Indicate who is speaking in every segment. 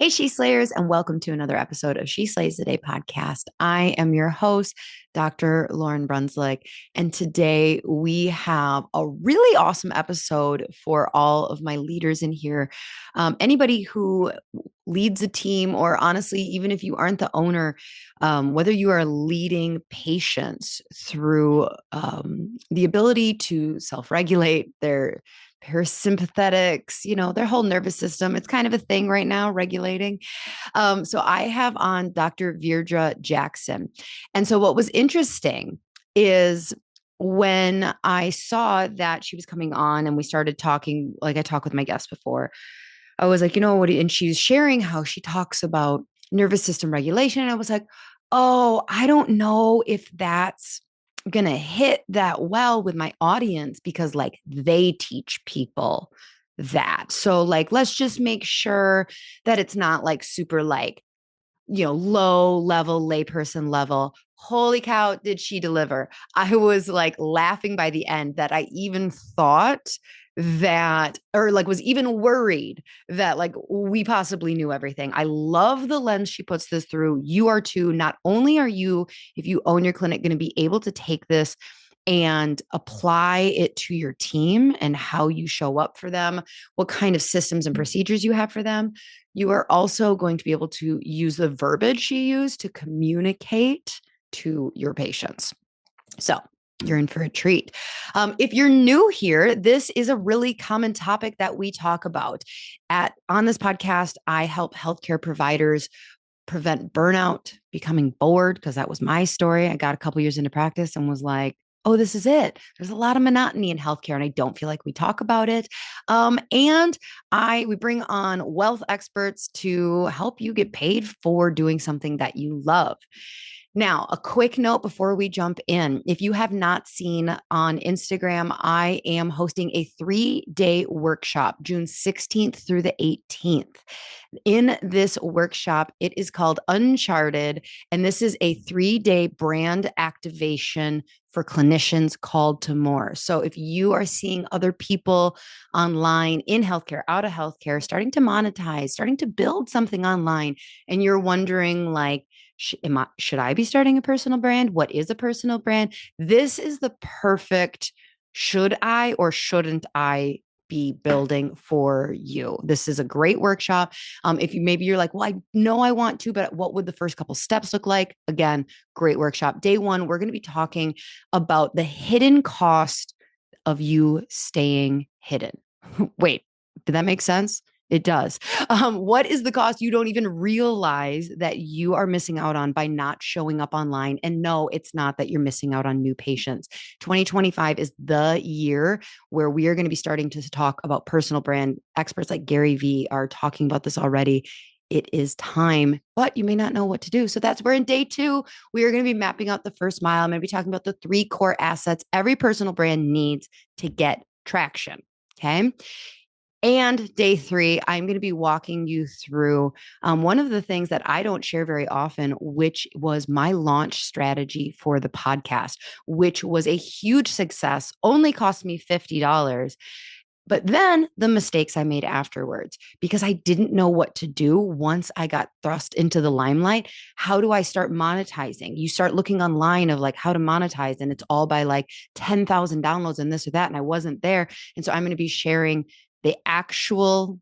Speaker 1: Hey, She Slayers, and welcome to another episode of She Slays the Day podcast. I am your host, Dr. Lauryn Brunslick, and today we have a really awesome episode for all of my leaders in here. Anybody who leads a team, or honestly, even if you aren't the owner, whether you are leading patients through the ability to self regulate their parasympathetics, their whole nervous system. It's kind of a thing right now, regulating. So I have on Dr. Veirdre Jackson. And so what was interesting is when I saw that she was coming on and we started talking, like I talked with my guests before, I was like, what? And she's sharing how she talks about nervous system regulation. And I was like, oh, I don't know if that's going to hit that well with my audience because like they teach people that. So like, let's just make sure that it's not like super like, low level layperson level. Holy cow, did she deliver? I was like laughing by the end that I even thought that, or like was even worried that like we possibly knew everything. I love the lens she puts this through. You are too. Not only are you, if you own your clinic, going to be able to take this and apply it to your team and how you show up for them, what kind of systems and procedures you have for them. You are also going to be able to use the verbiage she used to communicate to your patients. So you're in for a treat. If you're new here, this is a really common topic that we talk about. On this podcast, I help healthcare providers prevent burnout, becoming bored, because that was my story. I got a couple years into practice and was like, oh, this is it. There's a lot of monotony in healthcare, and I don't feel like we talk about it. And we bring on wealth experts to help you get paid for doing something that you love. Now, a quick note before we jump in. If you have not seen on Instagram, I am hosting a 3-day workshop, June 16th through the 18th. In this workshop, it is called Uncharted, and this is a 3-day brand activation for clinicians called to more. So if you are seeing other people online in healthcare, out of healthcare, starting to monetize, starting to build something online, and you're wondering like, should I be starting a personal brand? What is a personal brand? This is the perfect should I or shouldn't I be building for you. This is a great workshop. If you're like, well, I know I want to, but what would the first couple steps look like? Again, great workshop. Day one, we're going to be talking about the hidden cost of you staying hidden. Wait, did that make sense? It does. What is the cost you don't even realize that you are missing out on by not showing up online? And no, it's not that you're missing out on new patients. 2025 is the year where we are going to be starting to talk about personal brand. Experts like Gary Vee are talking about this already. It is time, but you may not know what to do. So that's where in day 2, we are going to be mapping out the first mile. I'm going to be talking about the 3 core assets every personal brand needs to get traction. Okay. And day 3, I'm going to be walking you through one of the things that I don't share very often, which was my launch strategy for the podcast, which was a huge success, only cost me $50. But then the mistakes I made afterwards, because I didn't know what to do once I got thrust into the limelight. How do I start monetizing? You start looking online of like how to monetize, and it's all by like 10,000 downloads and this or that. And I wasn't there. And so I'm going to be sharing the actual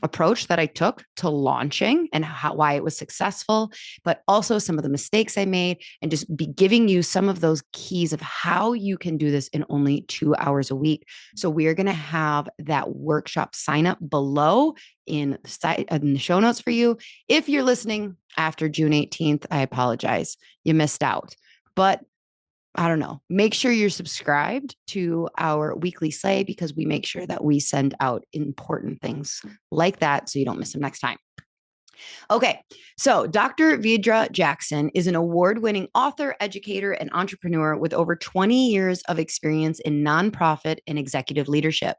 Speaker 1: approach that I took to launching and why it was successful, but also some of the mistakes I made, and just be giving you some of those keys of how you can do this in only 2 hours a week. So we are going to have that workshop sign up below in the show notes for you. If you're listening after June 18th, I apologize. You missed out. But I don't know. Make sure you're subscribed to our weekly slay, because we make sure that we send out important things like that so you don't miss them next time. Okay, so Dr. Veirdre Jackson is an award-winning author, educator, and entrepreneur with over 20 years of experience in nonprofit and executive leadership.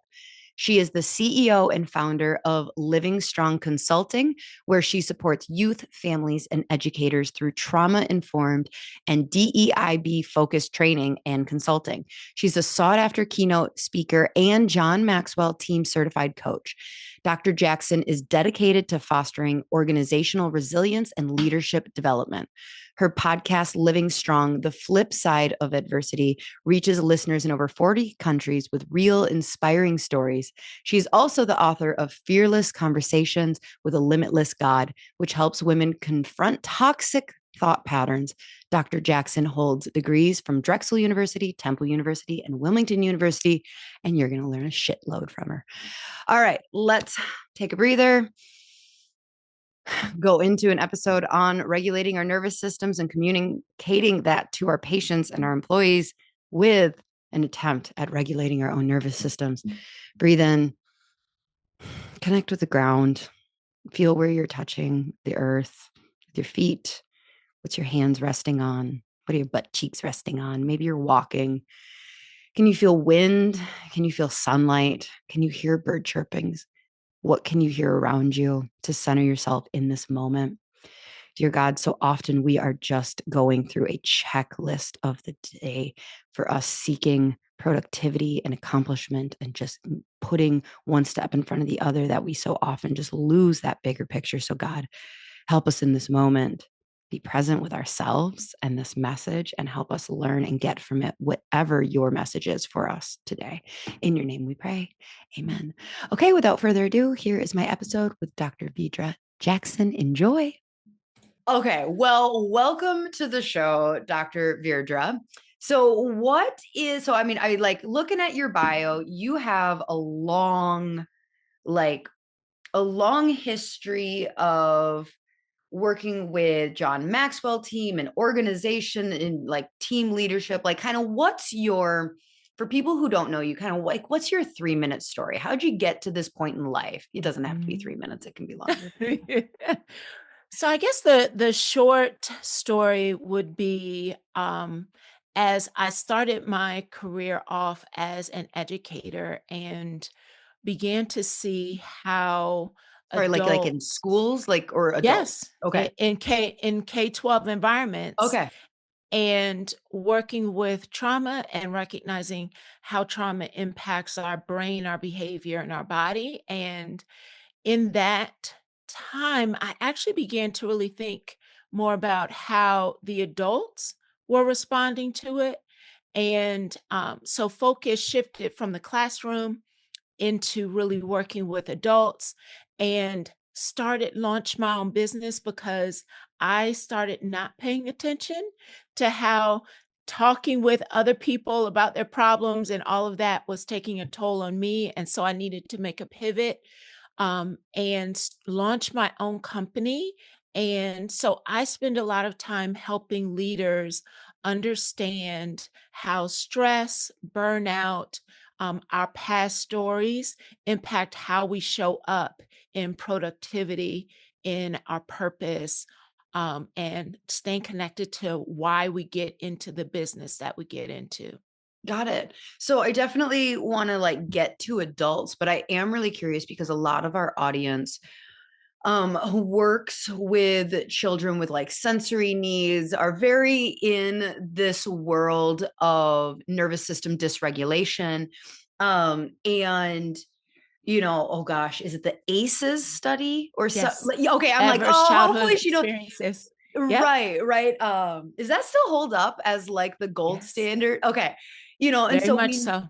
Speaker 1: She is the CEO and founder of Living Strong Consulting, where she supports youth, families, and educators through trauma-informed and DEIB-focused training and consulting. She's a sought-after keynote speaker and John Maxwell team certified coach. Dr. Jackson is dedicated to fostering organizational resilience and leadership development. Her podcast, Living Strong, The Flip Side of Adversity, reaches listeners in over 40 countries with real, inspiring stories. She's also the author of Fearless Conversations with a Limitless God, which helps women confront toxic thought patterns. Dr. Jackson holds degrees from Drexel University, Temple University, and Wilmington University, and you're going to learn a shitload from her. All right, let's take a breather, go into an episode on regulating our nervous systems and communicating that to our patients and our employees with an attempt at regulating our own nervous systems. Breathe in, connect with the ground, feel where you're touching the earth with your feet. What's your hands resting on? What are your butt cheeks resting on? Maybe you're walking. Can you feel wind? Can you feel sunlight? Can you hear bird chirpings? What can you hear around you to center yourself in this moment? Dear God, so often we are just going through a checklist of the day for us seeking productivity and accomplishment and just putting one step in front of the other that we so often just lose that bigger picture. So God, help us in this moment. Be present with ourselves and this message and help us learn and get from it whatever your message is for us today. In your name we pray. Amen. Okay, without further ado, here is my episode with Dr. Veirdre Jackson. Enjoy. Okay, well, welcome to the show, Dr. Veirdre. I like looking at your bio, you have a long history of working with John Maxwell team and organization and like team leadership. Like, kind of for people who don't know you, kind of like, what's your 3-minute story? How'd you get to this point in life? It doesn't have to be 3 minutes, it can be longer.
Speaker 2: So I guess the short story would be, as I started my career off as an educator and began to see how
Speaker 1: Or like in
Speaker 2: adults.
Speaker 1: schools, like, or adults?
Speaker 2: Yes,
Speaker 1: Okay.
Speaker 2: in K-12 environments,
Speaker 1: Okay.
Speaker 2: and working with trauma and recognizing how trauma impacts our brain, our behavior, and our body. And in that time, I actually began to really think more about how the adults were responding to it. And so focus shifted from the classroom into really working with adults, and started launch my own business because I started not paying attention to how talking with other people about their problems and all of that was taking a toll on me. And so I needed to make a pivot, launch my own company. And so I spend a lot of time helping leaders understand how stress, burnout, our past stories impact how we show up in productivity, in our purpose, and staying connected to why we get into the business that we get into.
Speaker 1: Got it. So I definitely want to like get to adults, but I am really curious because a lot of our audience who works with children with like sensory needs are very in this world of nervous system dysregulation. And oh gosh, is it the ACEs study or so?
Speaker 2: Yes.
Speaker 1: Okay, I'm like,
Speaker 2: Adverse
Speaker 1: oh,
Speaker 2: childhood
Speaker 1: hopefully she knows.
Speaker 2: experiences. Yep.
Speaker 1: Right, right. Is that still hold up as like the gold
Speaker 2: Yes.
Speaker 1: standard? Okay. And
Speaker 2: Very
Speaker 1: so
Speaker 2: much
Speaker 1: we
Speaker 2: so.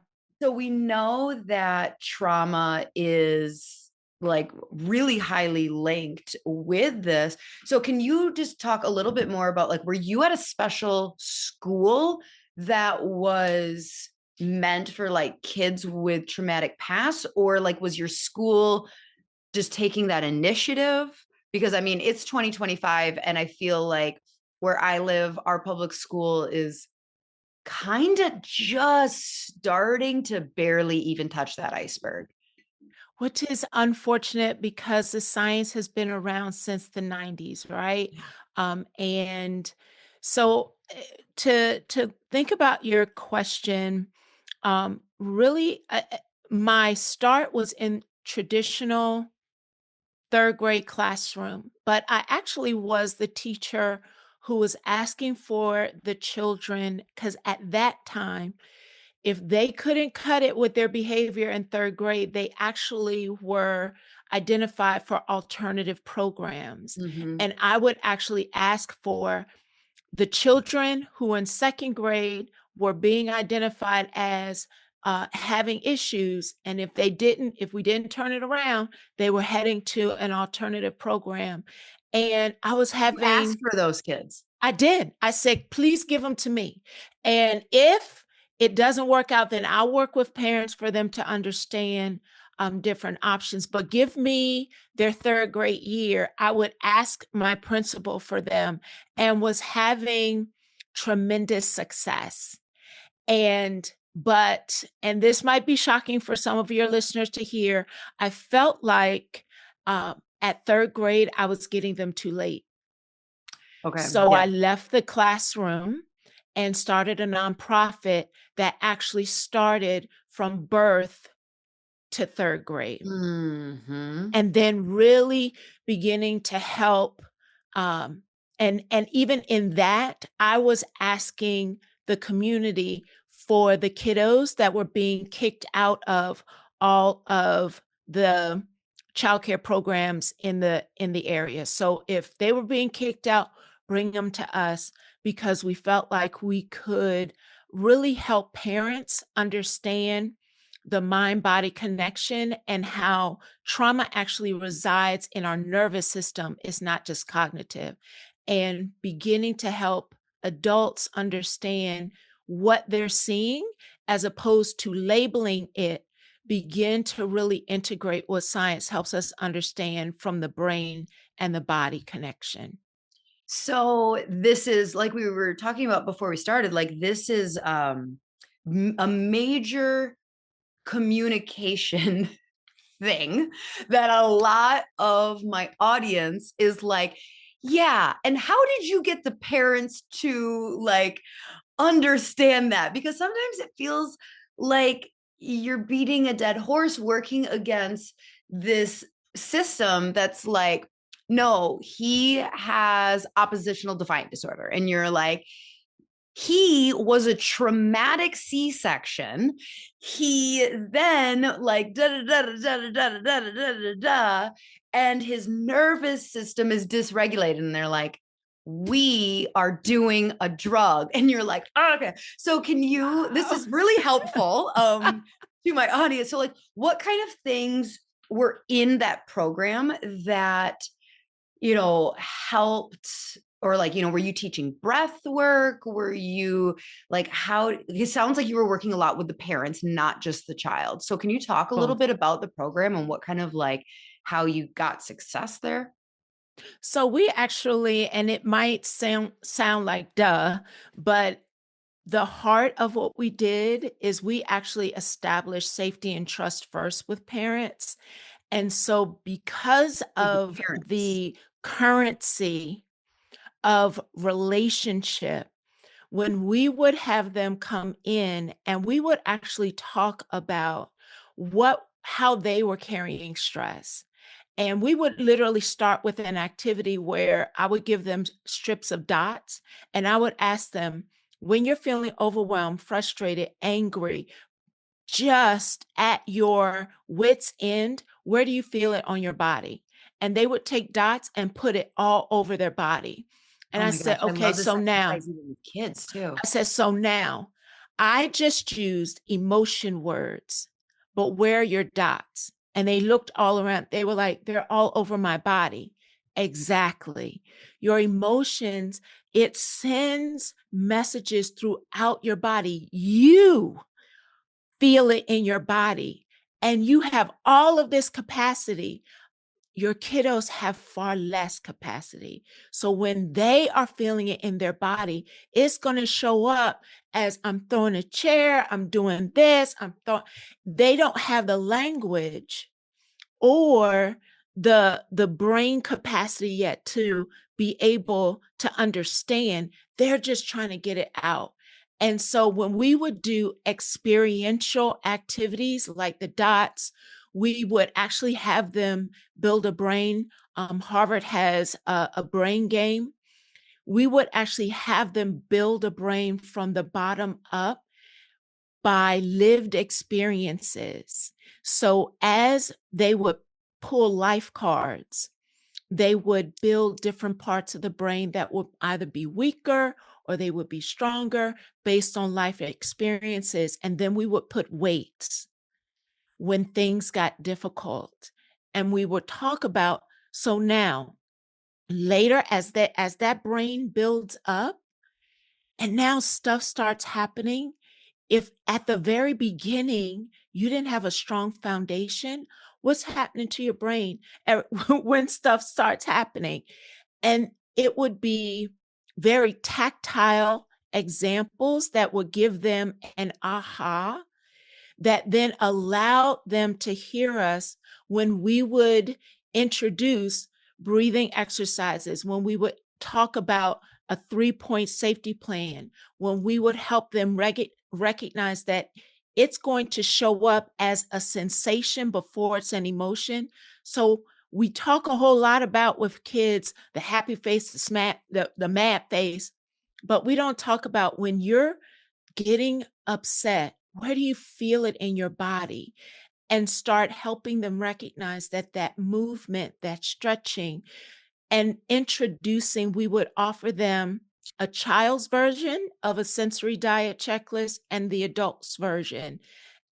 Speaker 1: so we know that trauma is like really highly linked with this. So can you just talk a little bit more about, like, were you at a special school that was meant for like kids with traumatic past, or like was your school just taking that initiative? Because I mean, it's 2025 and I feel like where I live, our public school is kind of just starting to barely even touch that iceberg.
Speaker 2: Which is unfortunate because the science has been around since the 90s, right?
Speaker 1: Yeah.
Speaker 2: And so to think about your question, really, my start was in traditional third grade classroom, but I actually was the teacher who was asking for the children because at that time If they couldn't cut it with their behavior in third grade, they actually were identified for alternative programs.
Speaker 1: Mm-hmm.
Speaker 2: And I would actually ask for the children who in second grade were being identified as having issues. And if we didn't turn it around, they were heading to an alternative program. And
Speaker 1: You ask for those kids.
Speaker 2: I did. I said, please give them to me. And if it doesn't work out, then I'll work with parents for them to understand different options. But give me their third grade year. I would ask my principal for them and was having tremendous success. And this might be shocking for some of your listeners to hear, I felt like at third grade, I was getting them too late.
Speaker 1: Okay.
Speaker 2: So
Speaker 1: Yeah.
Speaker 2: I left the classroom and started a nonprofit that actually started from birth to third grade.
Speaker 1: Mm-hmm.
Speaker 2: And then really beginning to help. And even in that, I was asking the community for the kiddos that were being kicked out of all of the childcare programs in the area. So if they were being kicked out, bring them to us, because we felt like we could really help parents understand the mind body connection and how trauma actually resides in our nervous system. It's not just cognitive. And beginning to help adults understand what they're seeing as opposed to labeling it, begin to really integrate what science helps us understand from the brain and the body connection.
Speaker 1: So this is like we were talking about before we started, like this is a major communication thing that a lot of my audience is like, yeah, and how did you get the parents to like understand that? Because sometimes it feels like you're beating a dead horse working against this system that's like, no, he has oppositional defiant disorder. And you're like, he was a traumatic C-section. He then like da da da da da da da da da da da, and his nervous system is dysregulated. And they're like, we are doing a drug. And you're like, oh, okay. So can you? This is really helpful to my audience. So like, what kind of things were in that program that helped, or like, were you teaching breath work? Were you like, how, it sounds like you were working a lot with the parents, not just the child. So can you talk a little
Speaker 2: Both.
Speaker 1: bit about the program and what kind of like, how you got success there?
Speaker 2: So we actually, and it might sound like duh, but the heart of what we did is we actually established safety and trust first with parents. And so, because
Speaker 1: With the
Speaker 2: of
Speaker 1: parents.
Speaker 2: the currency of relationship, when we would have them come in and we would actually talk about how they were carrying stress. And we would literally start with an activity where I would give them strips of dots and I would ask them, when you're feeling overwhelmed, frustrated, angry, just at your wit's end, where do you feel it on your body? And they would take dots and put it all over their body. And
Speaker 1: Oh
Speaker 2: I
Speaker 1: my gosh,
Speaker 2: said,
Speaker 1: I
Speaker 2: okay,
Speaker 1: love this
Speaker 2: so now,
Speaker 1: exercise even with kids too.
Speaker 2: so now I just used emotion words, but where are your dots? And they looked all around. They were like, they're all over my body. Exactly. Your emotions, it sends messages throughout your body. You feel it in your body, and you have all of this capacity. Your kiddos have far less capacity. So when they are feeling it in their body, it's going to show up as I'm throwing a chair, I'm doing this, they don't have the language or the brain capacity yet to be able to understand. They're just trying to get it out. And so when we would do experiential activities like the dots, we would actually have them build a brain. Harvard has a brain game. We would actually have them build a brain from the bottom up by lived experiences. So as they would pull life cards, they would build different parts of the brain that would either be weaker or they would be stronger based on life experiences. And then we would put weights when things got difficult. And we would talk about, so now later as that brain builds up and now stuff starts happening, if at the very beginning you didn't have a strong foundation, what's happening to your brain when stuff starts happening? And it would be very tactile examples that would give them an aha that then allowed them to hear us when we would introduce breathing exercises, when we would talk about a 3-point safety plan, when we would help them recognize that it's going to show up as a sensation before it's an emotion. So we talk a whole lot about with kids the happy face, the mad face, but we don't talk about when you're getting upset, where do you feel it in your body? And start helping them recognize that that movement, that stretching, and introducing, we would offer them a child's version of a sensory diet checklist and the adult's version,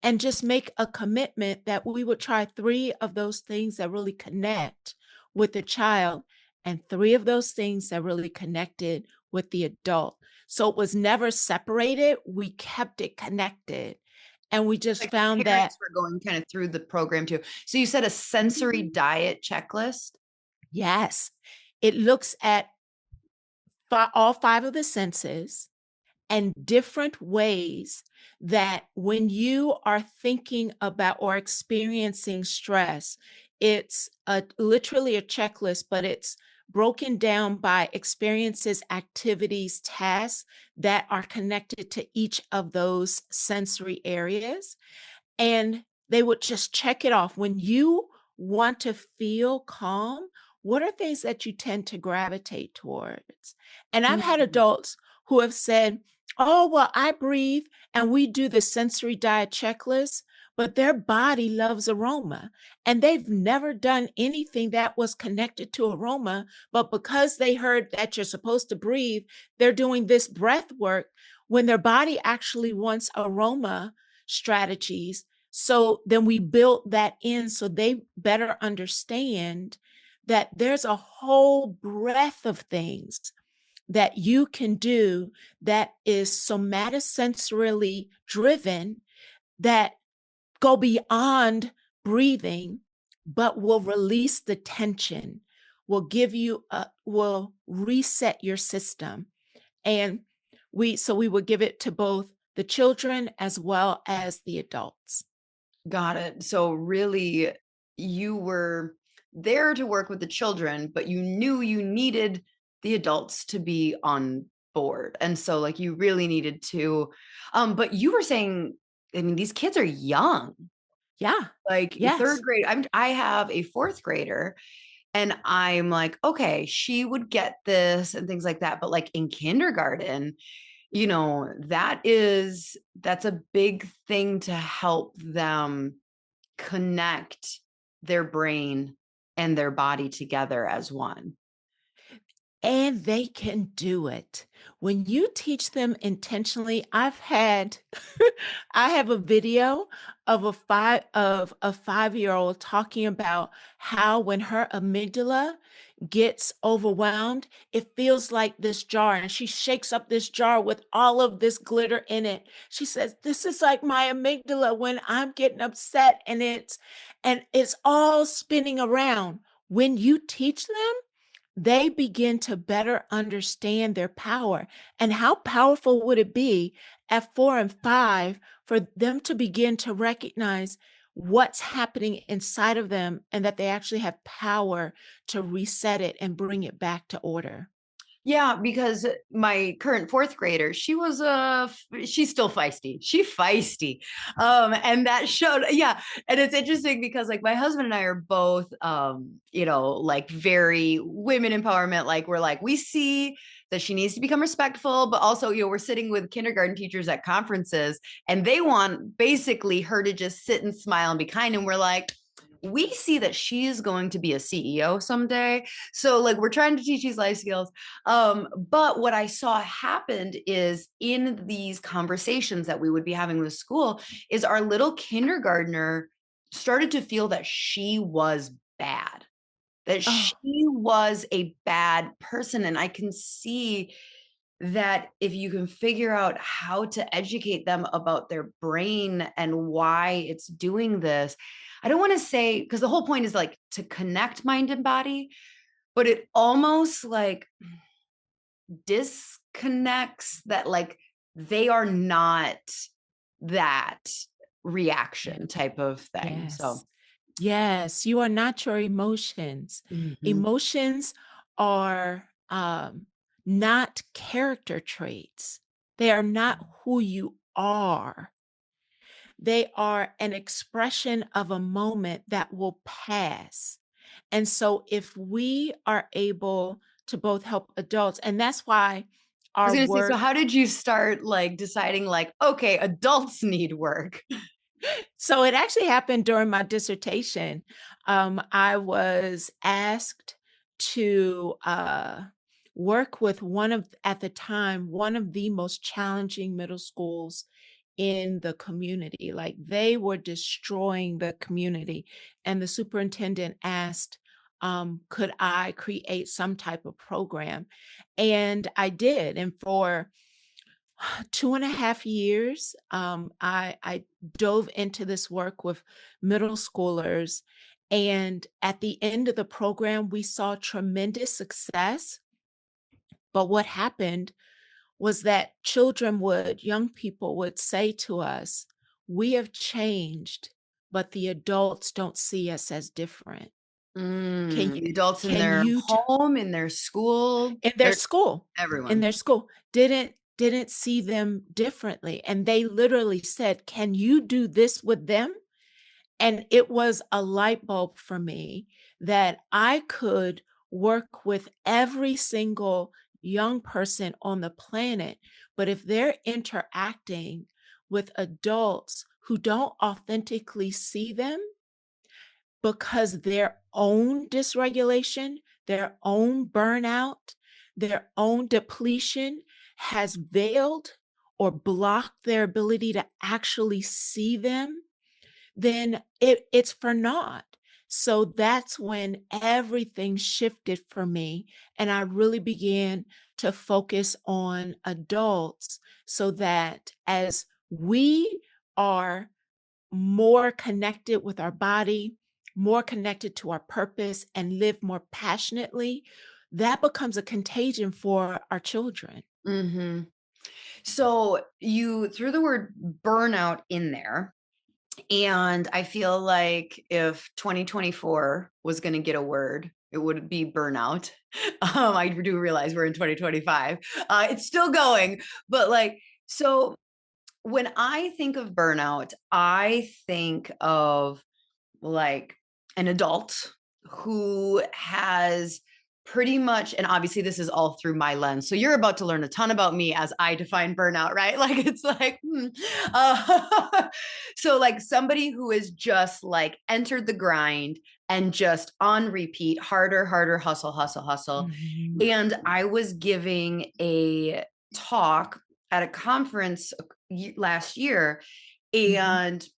Speaker 2: and just make a commitment that we would try 3 of those things that really connect with the child and 3 of those things that really connected with the adult. So it was never separated. We kept it connected. And we just
Speaker 1: Like
Speaker 2: found that,
Speaker 1: parents were going kind of through the program too. So you said a sensory
Speaker 2: mhm,
Speaker 1: diet checklist?
Speaker 2: yes, it looks at all 5 of the senses and different ways that when you are thinking about or experiencing stress, it's literally a checklist, but it's broken down by experiences, activities, tasks that are connected to each of those sensory areas. And they would just check it off. When you want to feel calm, what are things that you tend to gravitate towards? And I've had
Speaker 1: Mm.
Speaker 2: adults who have said, oh, well, I breathe and we do the sensory diet checklist, but their body loves aroma. And they've never done anything that was connected to aroma. But because they heard that you're supposed to breathe, they're doing this breath work when their body actually wants aroma strategies. So then we built that in so they better understand that there's a whole breadth of things that you can do that is somatosensorily driven, that go beyond breathing, but will release the tension, will reset your system. And we would give it to both the children as well as the adults.
Speaker 1: Got it. So really, you were there to work with the children, but you knew you needed the adults to be on board. And so like you really needed to but you were saying, I mean, these kids are young.
Speaker 2: Yeah.
Speaker 1: Like third
Speaker 2: Yes.
Speaker 1: grade. I have a fourth grader and I'm like, okay, she would get this and things like that. But like in kindergarten, that's a big thing to help them connect their brain and their body together as one.
Speaker 2: And they can do it. When you teach them intentionally, I've had I have a video of a 5-year-old talking about how when her amygdala gets overwhelmed, it feels like this jar, and she shakes up this jar with all of this glitter in it. She says, "This is like my amygdala when I'm getting upset and it's all spinning around." When you teach them, they begin to better understand their power. And how powerful would it be at 4 and 5 for them to begin to recognize what's happening inside of them and that they actually have power to reset it and bring it back to order?
Speaker 1: Yeah, because my current fourth grader, she's still feisty. She's feisty. And that showed, yeah. And it's interesting because like my husband and I are both like very women empowerment. Like we're like, we see that she needs to become respectful, but also, we're sitting with kindergarten teachers at conferences and they want basically her to just sit and smile and be kind. And we're like, we see that she is going to be a CEO someday. So like we're trying to teach these life skills. But what I saw happened is in these conversations that we would be having with school is our little kindergartner started to feel that she was bad, that she
Speaker 2: Oh,
Speaker 1: was a bad person. And I can see that if you can figure out how to educate them about their brain and why it's doing this, I don't want to say, because the whole point is like to connect mind and body, but it almost like disconnects that like they are not that
Speaker 2: yeah.
Speaker 1: reaction type of thing. So,
Speaker 2: Yes. Yes, you are not your emotions.
Speaker 1: mhm.
Speaker 2: Emotions are not character traits. They are not who you are. They are an expression of a moment that will pass. And so, if we are able to both help adults, and that's why
Speaker 1: I was
Speaker 2: our
Speaker 1: going to say, so
Speaker 2: work,
Speaker 1: how did you start like deciding like, okay, adults need work?
Speaker 2: so it actually happened during my dissertation. I was asked to work with at the time, one of the most challenging middle schools in the community. Like they were destroying the community. And the superintendent asked, could I create some type of program? And I did. And for 2.5 years, I dove into this work with middle schoolers. And at the end of the program, we saw tremendous success. But what happened was that young people would say to us, we have changed, but the adults don't see us as different. Can you,
Speaker 1: The adults in
Speaker 2: can
Speaker 1: their
Speaker 2: you
Speaker 1: home, in their school,
Speaker 2: in their
Speaker 1: they're
Speaker 2: school in
Speaker 1: everyone.
Speaker 2: their school didn't see them differently, and they literally said, can you do this with them? And it was a light bulb for me that I could work with every single young person on the planet, but if they're interacting with adults who don't authentically see them, because their own dysregulation, their own burnout, their own depletion has veiled or blocked their ability to actually see them, then it's for naught. So that's when everything shifted for me. And I really began to focus on adults so that as we are more connected with our body, more connected to our purpose, and live more passionately, that becomes a contagion for our children.
Speaker 1: Hmm. So you threw the word burnout in there. And I feel like if 2024 was going to get a word, it would be burnout. I do realize we're in 2025. It's still going, but like, so when I think of burnout, I think of like an adult who has pretty much, and obviously this is all through my lens, so you're about to learn a ton about me as I define burnout, right? Like it's like so like somebody who is just like entered the grind and just on repeat, harder, harder, hustle, hustle, hustle.
Speaker 2: Mhm.
Speaker 1: And I was giving a talk at a conference last year,
Speaker 2: Mhm.
Speaker 1: and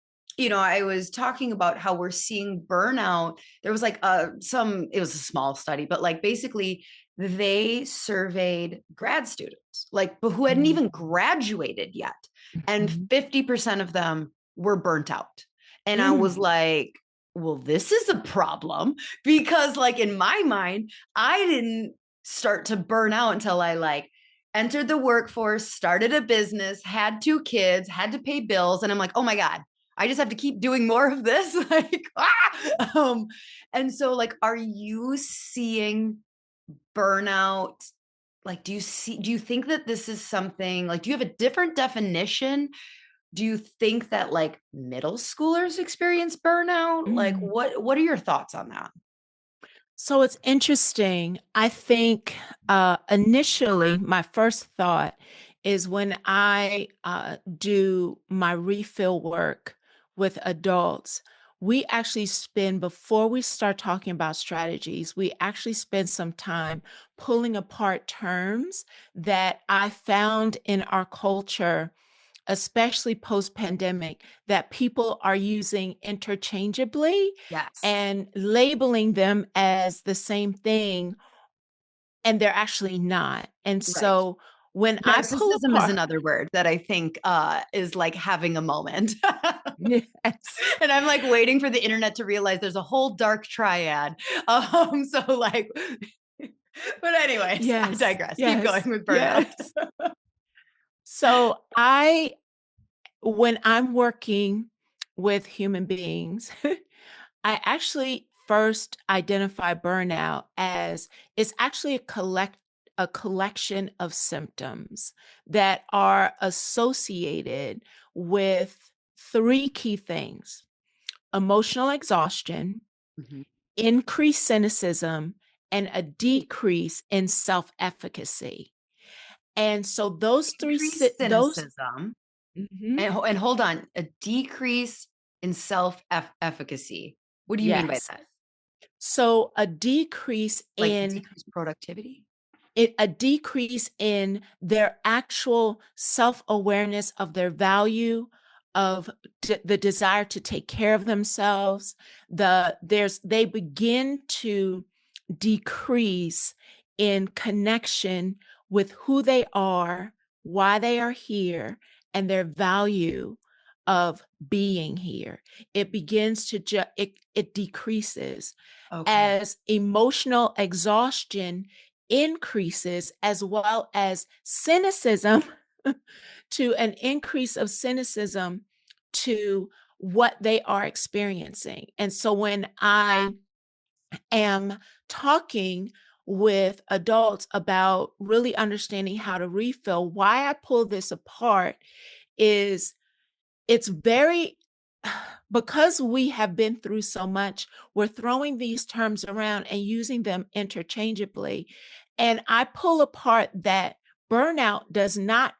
Speaker 1: I was talking about how we're seeing burnout. There was like it was a small study, but like basically they surveyed grad students, like, but who hadn't
Speaker 2: Mhm.
Speaker 1: even graduated yet. And
Speaker 2: Mhm.
Speaker 1: 50% of them were burnt out. And I was
Speaker 2: Mm.
Speaker 1: like, well, this is a problem because like in my mind, I didn't start to burn out until I like entered the workforce, started a business, had 2 kids, had to pay bills. And I'm like, oh my God, I just have to keep doing more of this. Like, and so like, are you seeing burnout? Like, do you think that this is something like, do you have a different definition? Do you think that like middle schoolers experience burnout? Like,
Speaker 2: Mm.
Speaker 1: what are your thoughts on that?
Speaker 2: So it's interesting. I think initially, my first thought is when I do my refill work with adults, we actually spend, before we start talking about strategies, we actually spend some time pulling apart terms that I found in our culture, especially post pandemic, that people are using interchangeably
Speaker 1: Yes.
Speaker 2: and labeling them as the same thing, and they're actually not. And
Speaker 1: Right.
Speaker 2: so when I pull
Speaker 1: Narcissism is
Speaker 2: apart,
Speaker 1: another word that I think is like having a moment.
Speaker 2: yes,
Speaker 1: And I'm like waiting for the internet to realize there's a whole dark triad. So like, but anyways, I
Speaker 2: yes,
Speaker 1: digress. Keep going
Speaker 2: yes,
Speaker 1: with burnout.
Speaker 2: yes. So when I'm working with human beings, I actually first identify burnout as it's actually a collection of symptoms that are associated with three key things: emotional exhaustion,
Speaker 1: Mhm.
Speaker 2: increased cynicism, and a decrease in self-efficacy. And so those three
Speaker 1: Decreased
Speaker 2: those
Speaker 1: cynicism
Speaker 2: Mhm.
Speaker 1: and hold on, a decrease in self efficacy. What do you mean by
Speaker 2: Yes.
Speaker 1: that?
Speaker 2: So a decrease
Speaker 1: Like
Speaker 2: in
Speaker 1: decreased productivity?
Speaker 2: a decrease in their actual self-awareness of their value, of the desire to take care of themselves. They begin to decrease in connection with who they are, why they are here, and their value of being here. It begins to it decreases
Speaker 1: Okay.
Speaker 2: as emotional exhaustion increases, as well as cynicism, to an increase of cynicism to what they are experiencing. And so when I am talking with adults about really understanding how to refill, why I pull this apart is it's very because we have been through so much, we're throwing these terms around and using them interchangeably. And I pull apart that burnout does not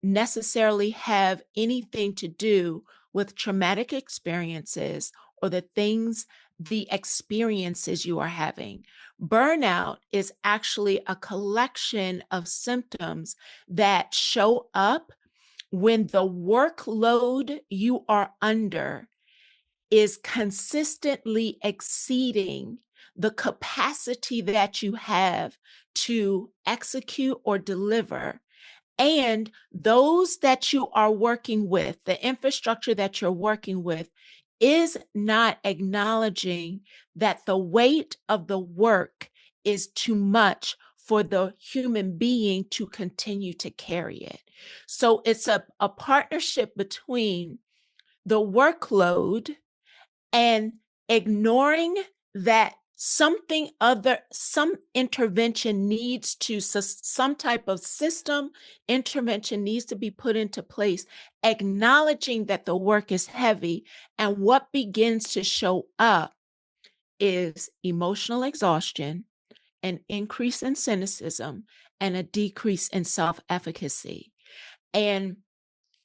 Speaker 2: necessarily have anything to do with traumatic experiences or the experiences you are having. Burnout is actually a collection of symptoms that show up when the workload you are under is consistently exceeding the capacity that you have to execute or deliver. And those that you are working with, the infrastructure that you're working with, is not acknowledging that the weight of the work is too much for the human being to continue to carry it. So it's a partnership between the workload and ignoring that some intervention needs to, some type of system intervention needs to be put into place, acknowledging that the work is heavy, and what begins to show up is emotional exhaustion, an increase in cynicism, and a decrease in self-efficacy. And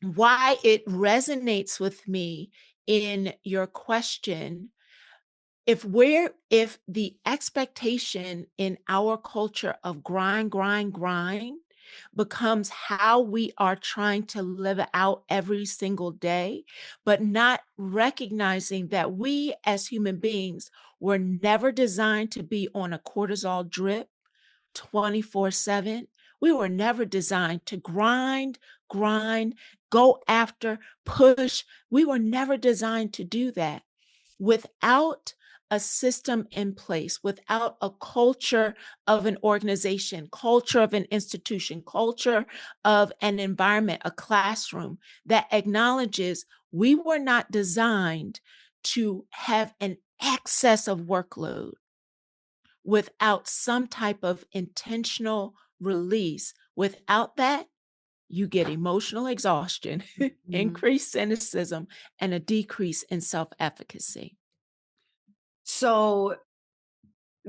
Speaker 2: why it resonates with me in your question, if the expectation in our culture of grind becomes how we are trying to live out every single day, but not recognizing that we as human beings were never designed to be on a cortisol drip 24/7. We were never designed to grind, go after, push. We were never designed to do that. Without a system in place, without a culture of an organization, culture of an institution, culture of an environment, a classroom that acknowledges we were not designed to have an excess of workload without some type of intentional release. Without that, you get emotional exhaustion,
Speaker 1: Mhm.
Speaker 2: increased cynicism, and a decrease in self efficacy.
Speaker 1: So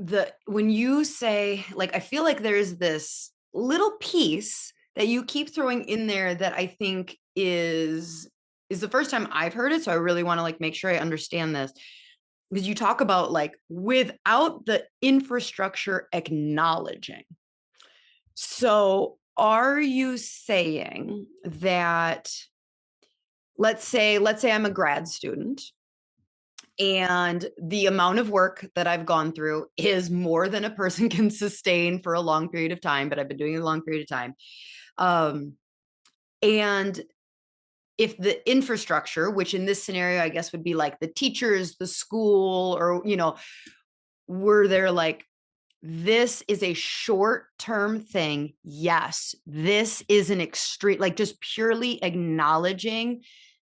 Speaker 1: the when you say, like, I feel like there's this little piece that you keep throwing in there that I think is the first time I've heard it, so I really want to like make sure I understand this. Because you talk about like without the infrastructure acknowledging. So are you saying that, let's say I'm a grad student and the amount of work that I've gone through is more than a person can sustain for a long period of time, but I've been doing it a long period of time. Um, and if the infrastructure, which in this scenario, I guess would be like the teachers, the school, or, were there like, this is a short term thing. Yes, this is an extreme, like just purely acknowledging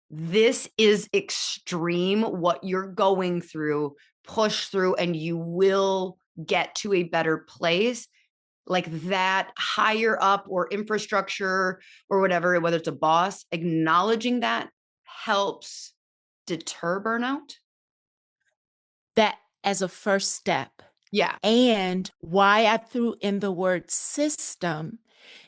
Speaker 1: this is extreme what you're going through, push through, and you will get to a better place. Like that higher up or infrastructure or whatever, whether it's a boss, acknowledging that helps deter burnout.
Speaker 2: That as a first step.
Speaker 1: Yeah.
Speaker 2: And why I threw in the word system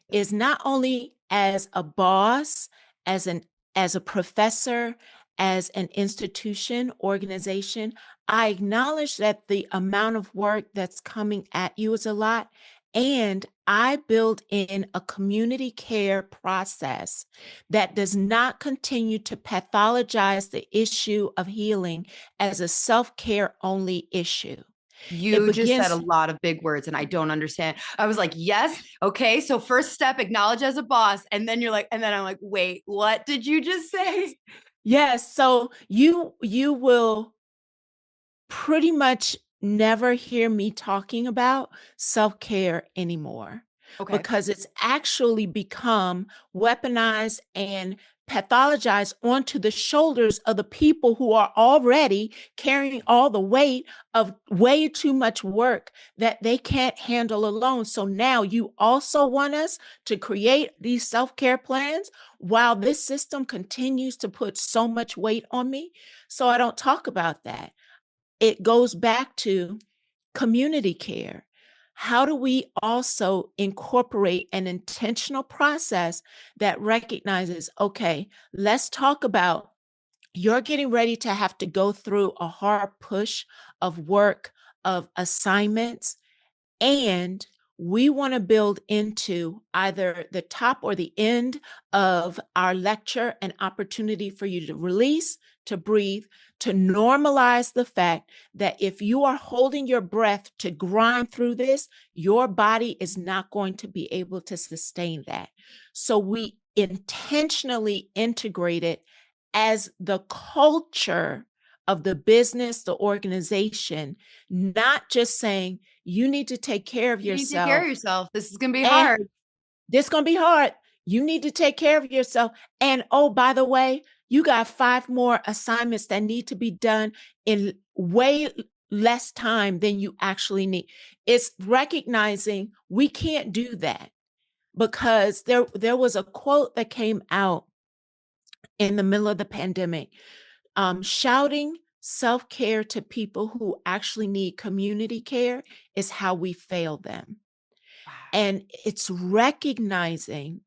Speaker 2: is not only as a boss, as an as a professor, as an institution, organization, I acknowledge that the amount of work that's coming at you is a lot. And I build in a community care process that does not continue to pathologize the issue of healing as a self care only issue. It
Speaker 1: You just said a
Speaker 2: begins,
Speaker 1: lot of big words and I don't understand. I was like, yes, okay. So first step, acknowledge as a boss. And then you're like, and then I'm like, wait, what did you just say?
Speaker 2: yes. So you will pretty much never hear me talking about self care anymore
Speaker 1: Okay.
Speaker 2: because it's actually become weaponized and pathologized onto the shoulders of the people who are already carrying all the weight of way too much work that they can't handle alone. So now you also want us to create these self care plans while this system continues to put so much weight on me. So I don't talk about that. It goes back to community care. How do we also incorporate an intentional process that recognizes, okay, let's talk about you're getting ready to have to go through a hard push of work, of assignments, and we want to build into either the top or the end of our lecture an opportunity for you to release, to breathe, to normalize the fact that if you are holding your breath to grind through this, your body is not going to be able to sustain that. So we intentionally integrate it as the culture of the business, the organization, not just saying, you need to take care of
Speaker 1: You need to take care of
Speaker 2: yourself.
Speaker 1: yourself. This is going to be
Speaker 2: And
Speaker 1: hard.
Speaker 2: this is going to be hard. You need to take care of yourself. And oh, by the way, you got 5 more assignments that need to be done in way less time than you actually need. It's recognizing we can't do that because there was a quote that came out in the middle of the pandemic, shouting self care to people who actually need community care is how we fail them.
Speaker 1: Wow.
Speaker 2: And it's recognizing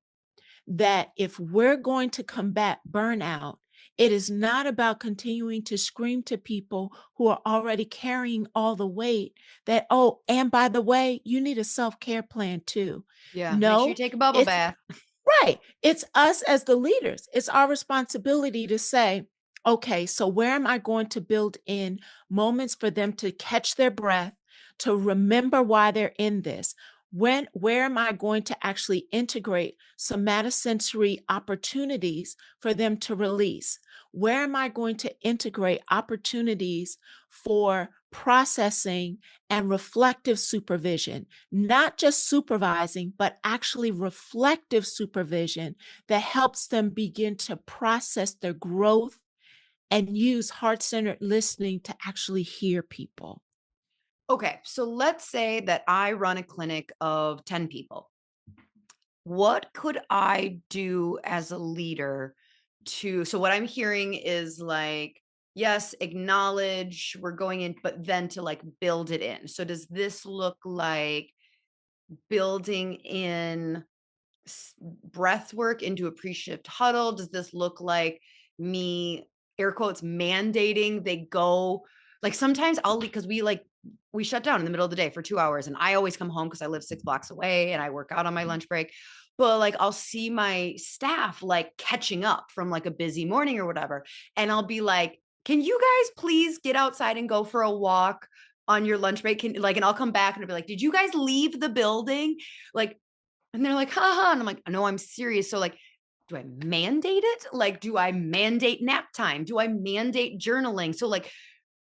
Speaker 2: that if we're going to combat burnout, it is not about continuing to scream to people who are already carrying all the weight that, oh, and by the way, you need a self care plan too.
Speaker 1: Yeah. Make sure you
Speaker 2: No,
Speaker 1: take a bubble
Speaker 2: it's
Speaker 1: bath.
Speaker 2: right. It's us as the leaders. It's our responsibility to say, okay, so where am I going to build in moments for them to catch their breath, to remember why they're in this? Where am I going to actually integrate somatosensory opportunities for them to release? Where am I going to integrate opportunities for processing and reflective supervision? Not just supervising, but actually reflective supervision that helps them begin to process their growth and use heart centered listening to actually hear people.
Speaker 1: Okay. So let's say that I run a clinic of 10 people. What could I do as a leader to? So, what I'm hearing is like, yes, acknowledge we're going in, but then to like build it in. So does this look like building in breath work into appreciative huddle? Does this look like me, air quotes, mandating they go? Like sometimes I'll leave because we shut down in the middle of the day for 2 hours, and I always come home because I live 6 blocks away and I work out on my lunch break. But like I'll see my staff like catching up from like a busy morning or whatever, and I'll be like, "Can you guys please get outside and go for a walk on your lunch break?" And I'll come back and I'll be like, "Did you guys leave the building?" Like, and they're like, haha. And I'm like, no, I'm serious. So like, do I mandate it? Like, do I mandate nap time? Do I mandate journaling? So like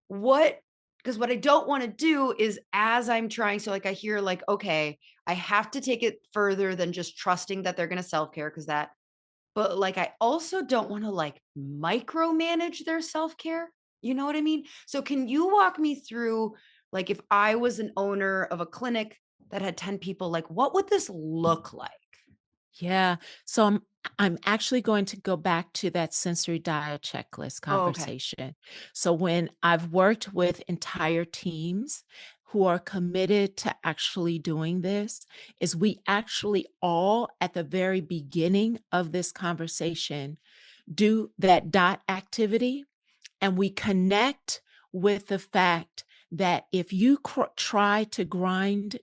Speaker 1: what, because what I don't want to do is as I'm trying, so like I hear like, okay, I have to take it further than just trusting that they're going to self-care because that, but like I also don't want to like micromanage their self-care. You know what I mean? So can you walk me through like if I was an owner of a clinic that had 10 people, like what would this look like?
Speaker 2: Yeah. So I'm actually going to go back to that sensory diet checklist
Speaker 1: Oh, okay.
Speaker 2: conversation. So when I've worked with entire teams who are committed to actually doing this, is we actually all at the very beginning of this conversation do that dot activity, and we connect with the fact that if you try to grind,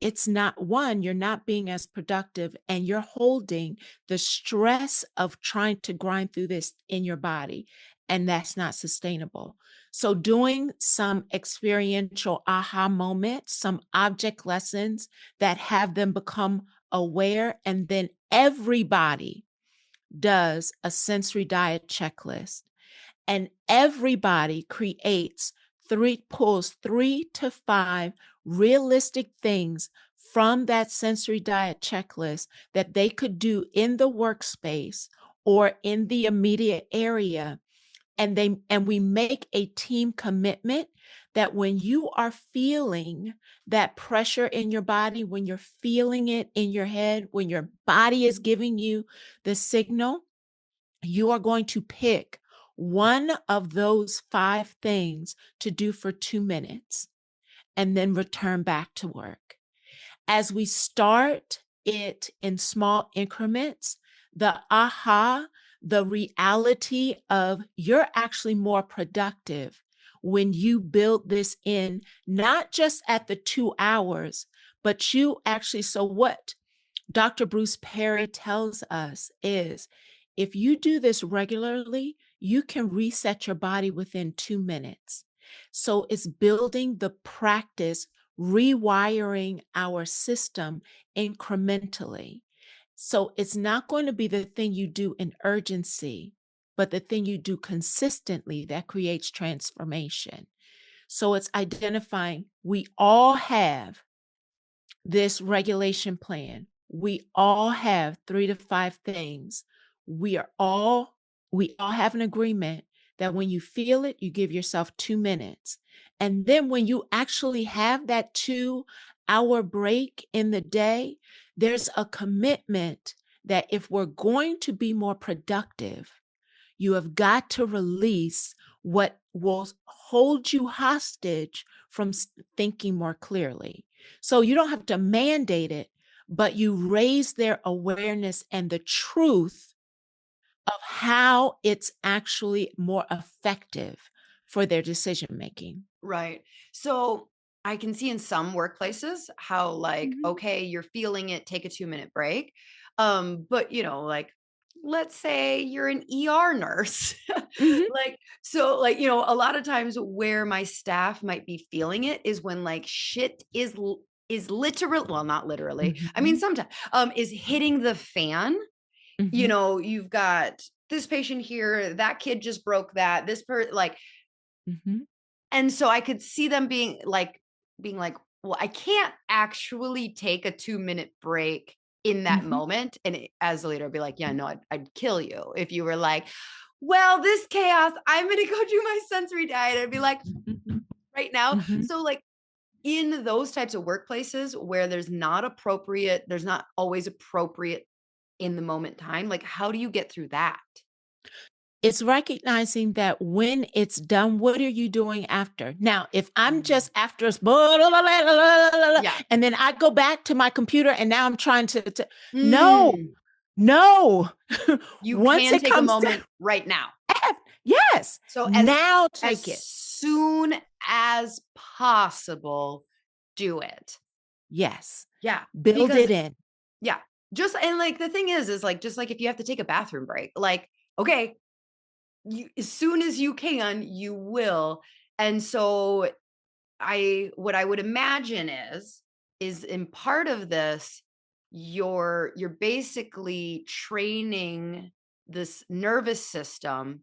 Speaker 2: it's not one, you're not being as productive and you're holding the stress of trying to grind through this in your body. And that's not sustainable. So, doing some experiential aha moments, some object lessons that have them become aware, and then everybody does a sensory diet checklist, and everybody pulls 3 to 5 realistic things from that sensory diet checklist that they could do in the workspace or in the immediate area, and we make a team commitment that when you are feeling that pressure in your body, when you're feeling it in your head, when your body is giving you the signal, you are going to pick one of those 5 things to do for 2 minutes and then return back to work. As we start it in small increments, the aha, the reality of you're actually more productive when you build this in, not just at the 2 hours, but you actually, so what Dr. Bruce Perry tells us is if you do this regularly, you can reset your body within 2 minutes. So it's building the practice, rewiring our system incrementally. So it's not going to be the thing you do in urgency, but the thing you do consistently that creates transformation. So it's identifying we all have this regulation plan. We all have 3 to 5 things. We are all we all have an agreement that when you feel it, you give yourself 2 minutes. And then when you actually have that 2 hour break in the day, there's a commitment that if we're going to be more productive, you have got to release what will hold you hostage from thinking more clearly. So you don't have to mandate it, but you raise their awareness and the truth of how it's actually more effective for their decision making.
Speaker 1: Right. So I can see in some workplaces how like,
Speaker 2: Mhm.
Speaker 1: okay, you're feeling it, take a 2 minute break. But like let's say you're an ER nurse.
Speaker 2: Mhm.
Speaker 1: Like, so like, a lot of times where my staff might be feeling it is when like shit is literal, well, not literally. I mean,
Speaker 2: Mhm.
Speaker 1: sometimes is hitting the fan.
Speaker 2: Mhm.
Speaker 1: You've got this patient here, that kid just broke that, this like,
Speaker 2: Mhm.
Speaker 1: and so I could see them being like, well, I can't actually take a 2 minute break in that
Speaker 2: Mhm.
Speaker 1: moment. And as a leader, I'd be like, yeah, no, I'd kill you if you were like, well, this chaos, I'm going to go do my sensory diet. I'd be like,
Speaker 2: Mhm.
Speaker 1: right now.
Speaker 2: Mhm.
Speaker 1: So like in those types of workplaces where there's not always appropriate in the moment time, like how do you get through that?
Speaker 2: It's recognizing that when it's done, what are you doing after? Now, if I'm just after
Speaker 1: Yeah.
Speaker 2: and then I go back to my computer and now I'm trying to no,
Speaker 1: Mm.
Speaker 2: no.
Speaker 1: You
Speaker 2: Once
Speaker 1: can
Speaker 2: it
Speaker 1: take a
Speaker 2: comes down,
Speaker 1: moment right now.
Speaker 2: yes,
Speaker 1: So
Speaker 2: now
Speaker 1: as
Speaker 2: take it.
Speaker 1: soon as possible, do it.
Speaker 2: Yes,
Speaker 1: Yeah.
Speaker 2: build
Speaker 1: Because
Speaker 2: it in.
Speaker 1: yeah, just and like the thing is like just like if you have to take a bathroom break, like okay, you as soon as you can, you will. And so what I would imagine is in part of this, you're basically training this nervous system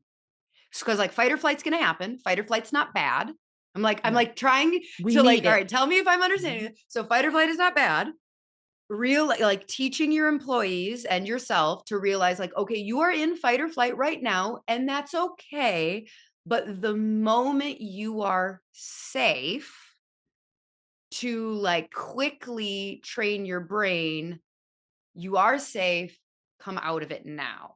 Speaker 1: because like fight or flight's gonna happen. Fight or flight's not bad. I'm
Speaker 2: No,
Speaker 1: like trying
Speaker 2: we
Speaker 1: to like,
Speaker 2: need
Speaker 1: all
Speaker 2: it.
Speaker 1: right, tell me if I'm understanding
Speaker 2: Mhm.
Speaker 1: it. So fight or flight is not bad. Real like teaching your employees and yourself to realize like, okay, you are in fight or flight right now, and that's okay. But the moment you are safe to like quickly train your brain, you are safe, come out of it now.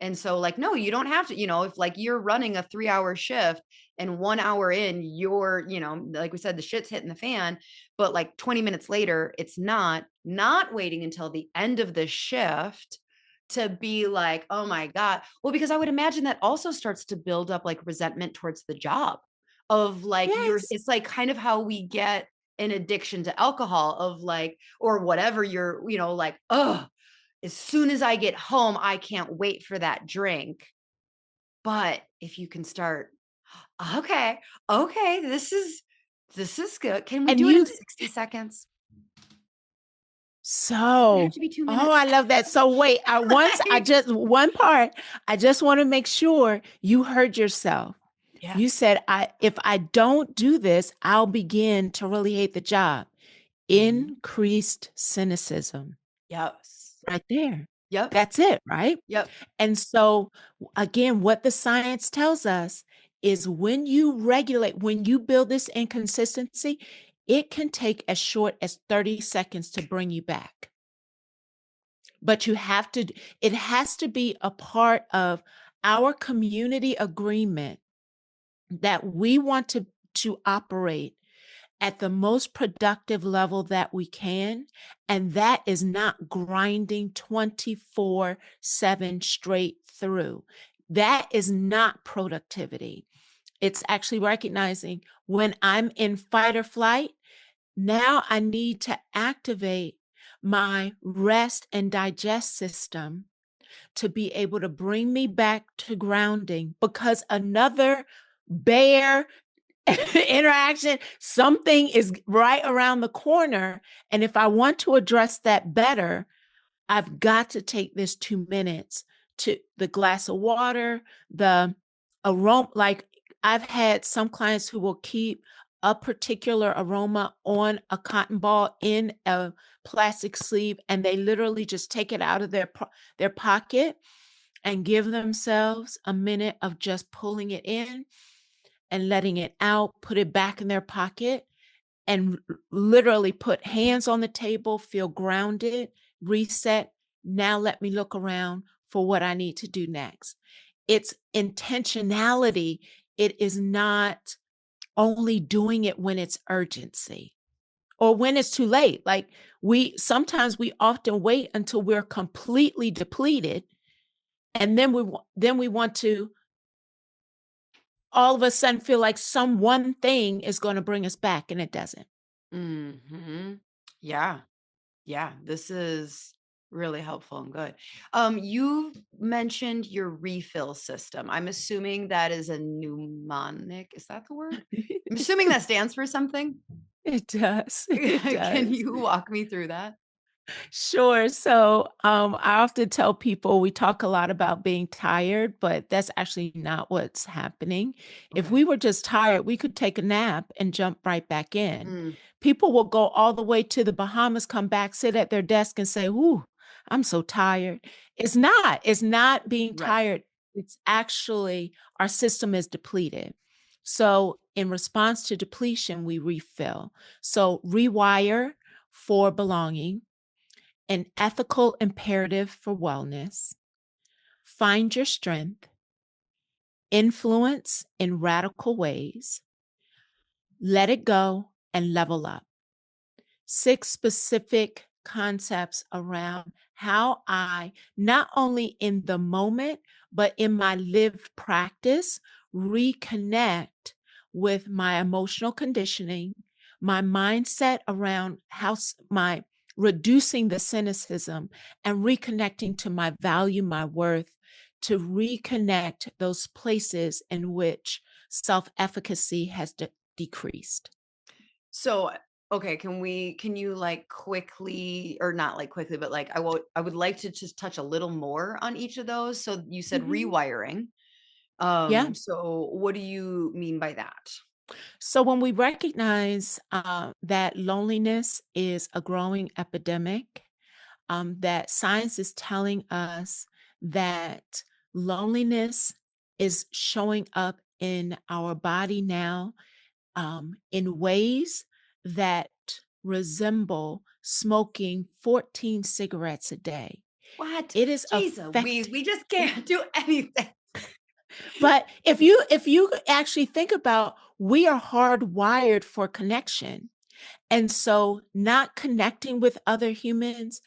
Speaker 1: And so, like, no, you don't have to, if like you're running a 3 hour shift and 1 hour in, you're, like we said, the shit's hitting the fan, but like 20 minutes later, it's not waiting until the end of the shift to be like, oh my God. Well, because I would imagine that also starts to build up like resentment towards the job of like
Speaker 2: Yes.
Speaker 1: it's like kind of how we get an addiction to alcohol of like, or whatever you're, like, oh, as soon as I get home, I can't wait for that drink. But if you can start, okay, okay, this is good. Can we
Speaker 2: And
Speaker 1: do it in
Speaker 2: you
Speaker 1: 60 seconds? Does it have
Speaker 2: so,
Speaker 1: to be two
Speaker 2: oh,
Speaker 1: minutes?
Speaker 2: I love that. So wait, I just one part, I just want to make sure you heard yourself.
Speaker 1: Yeah.
Speaker 2: You said, if I don't do this, I'll begin to really hate the job.
Speaker 1: Mhm.
Speaker 2: Increased cynicism
Speaker 1: Yes.
Speaker 2: right there.
Speaker 1: Yep.
Speaker 2: That's it, right?
Speaker 1: Yep.
Speaker 2: And so, again, what the science tells us is when you regulate, when you build this inconsistency, it can take as short as 30 seconds to bring you back. But it has to be a part of our community agreement that we want to operate at the most productive level that we can. And that is not grinding 24/7 straight through. That is not productivity. It's actually recognizing when I'm in fight or flight, now I need to activate my rest and digest system to be able to bring me back to grounding because another bear interaction, something is right around the corner. And if I want to address that better, I've got to take this 2 minutes to the glass of water, the aroma. Like I've had some clients who will keep a particular aroma on a cotton ball in a plastic sleeve, and they literally just take it out of their pocket and give themselves a minute of just pulling it in and letting it out, put it back in their pocket, and literally put hands on the table, feel grounded, reset. Now let me look around for what I need to do next. It's intentionality. It is not only doing it when it's urgency or when it's too late. Like we often wait until we're completely depleted, and then we want to all of a sudden feel like some one thing is going to bring us back, and it doesn't.
Speaker 1: Hmm. Yeah. Yeah. This is really helpful and good. You mentioned your refill system. I'm assuming that is a mnemonic. Is that the word? I'm assuming that stands for something.
Speaker 2: It does. It
Speaker 1: Can
Speaker 2: does.
Speaker 1: you walk me through that?
Speaker 2: Sure. So I often tell people we talk a lot about being tired, but that's actually not what's happening. If
Speaker 1: Okay.
Speaker 2: we were just tired, we could take a nap and jump right back in.
Speaker 1: Mm,
Speaker 2: People will go all the way to the Bahamas, come back, sit at their desk and say, "Ooh, I'm so tired." It's not being
Speaker 1: right.
Speaker 2: tired. It's actually our system is depleted. So in response to depletion, we refill. So rewire for belonging, an ethical imperative for wellness, find your strength, influence in radical ways, let it go, and level up. 6 specific concepts around how I, not only in the moment, but in my lived practice, reconnect with my emotional conditioning, my mindset around my reducing the cynicism and reconnecting to my value, my worth, to reconnect those places in which self efficacy has decreased.
Speaker 1: So, okay, can you like quickly, or not like quickly, but like I would like to just touch a little more on each of those. So you said
Speaker 2: Mhm.
Speaker 1: rewiring.
Speaker 2: Yeah.
Speaker 1: So what do you mean by that?
Speaker 2: So when we recognize that loneliness is a growing epidemic, that science is telling us that loneliness is showing up in our body now in ways that resemble smoking 14 cigarettes a day.
Speaker 1: What?
Speaker 2: It is
Speaker 1: Jesus,
Speaker 2: affect
Speaker 1: we just can't do anything.
Speaker 2: but if you actually think about, we are hardwired for connection. And so not connecting with other humans,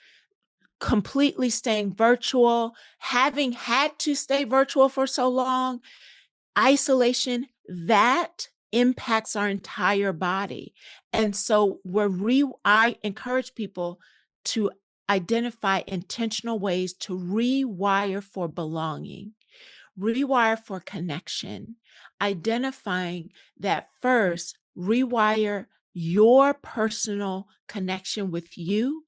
Speaker 2: completely staying virtual, having had to stay virtual for so long, isolation, that impacts our entire body. And so I encourage people to identify intentional ways to rewire for belonging, rewire for connection, identifying that first, rewire your personal connection with you,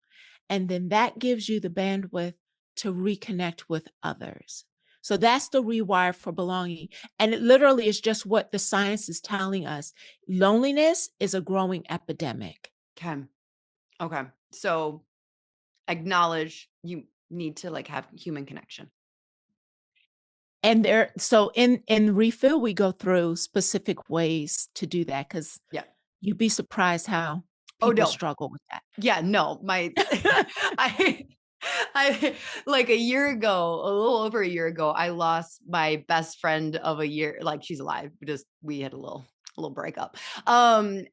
Speaker 2: and then that gives you the bandwidth to reconnect with others. So that's the rewire for belonging. And it literally is just what the science is telling us. Loneliness is a growing epidemic.
Speaker 1: Okay. Okay. So acknowledge you need to like have human connection.
Speaker 2: And so in refill, we go through specific ways to do that, because
Speaker 1: Yeah.
Speaker 2: you'd be surprised how
Speaker 1: Oh
Speaker 2: people
Speaker 1: no.
Speaker 2: struggle with
Speaker 1: Yeah, no, my
Speaker 2: that.
Speaker 1: I I like a year ago, a little over a year ago, I lost my best friend of a year. Like she's alive. We had a little breakup. And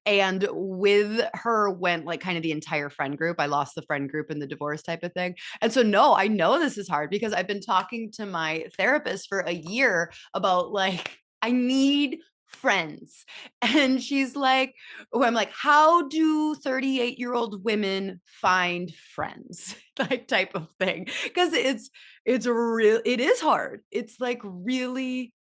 Speaker 1: with her went like kind of the entire friend group. I lost the friend group and the divorce type of thing. And so no, I know this is hard because I've been talking to my therapist for a year about like I need friends. And she's like, where I'm like, how do 38-year-old women find friends? Like type of thing. Because it is hard. It's like really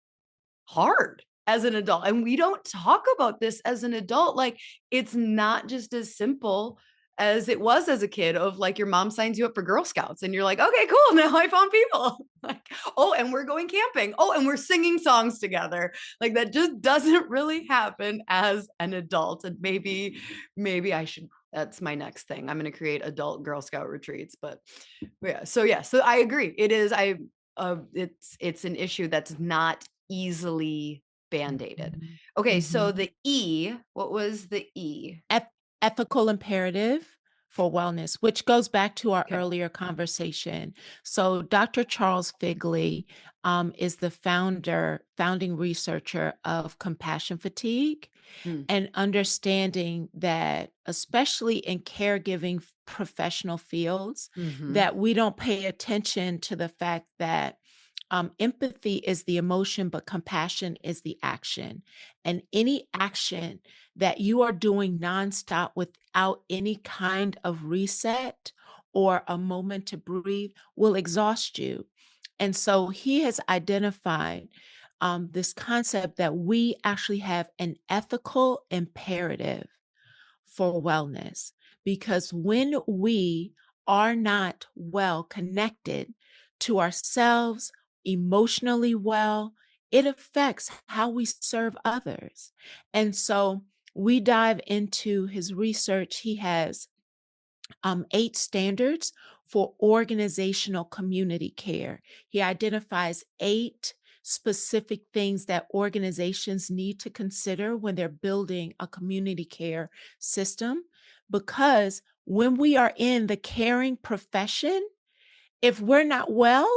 Speaker 1: hard as an adult. And we don't talk about this as an adult. Like it's not just as simple as it was as a kid of like your mom signs you up for Girl Scouts and you're like, okay, cool. Now I found people. Like, oh, and we're going camping. Oh, and we're singing songs together. Like that just doesn't really happen as an adult. And maybe I should, that's my next thing. I'm going to create adult Girl Scout retreats. But yeah. So I agree. It's an issue that's not easily band-aided.
Speaker 2: Mhm.
Speaker 1: Okay, so
Speaker 2: Mhm.
Speaker 1: the E, what was the E?
Speaker 2: eth- Ethical imperative for wellness, which goes back to our
Speaker 1: Okay.
Speaker 2: earlier conversation. So, Dr. Charles Figley is the founding researcher of compassion fatigue,
Speaker 1: Hmm.
Speaker 2: and understanding that, especially in caregiving professional fields,
Speaker 1: Mm-hmm.
Speaker 2: that we don't pay attention to the fact that empathy is the emotion, but compassion is the action. And any action that you are doing nonstop without any kind of reset or a moment to breathe will exhaust you. And so he has identified this concept that we actually have an ethical imperative for wellness, because when we are not well connected to ourselves, emotionally well, it affects how we serve others. And so we dive into his research. He has 8 standards for organizational community care. He identifies 8 specific things that organizations need to consider when they're building a community care system. Because when we are in the caring profession, if we're not well,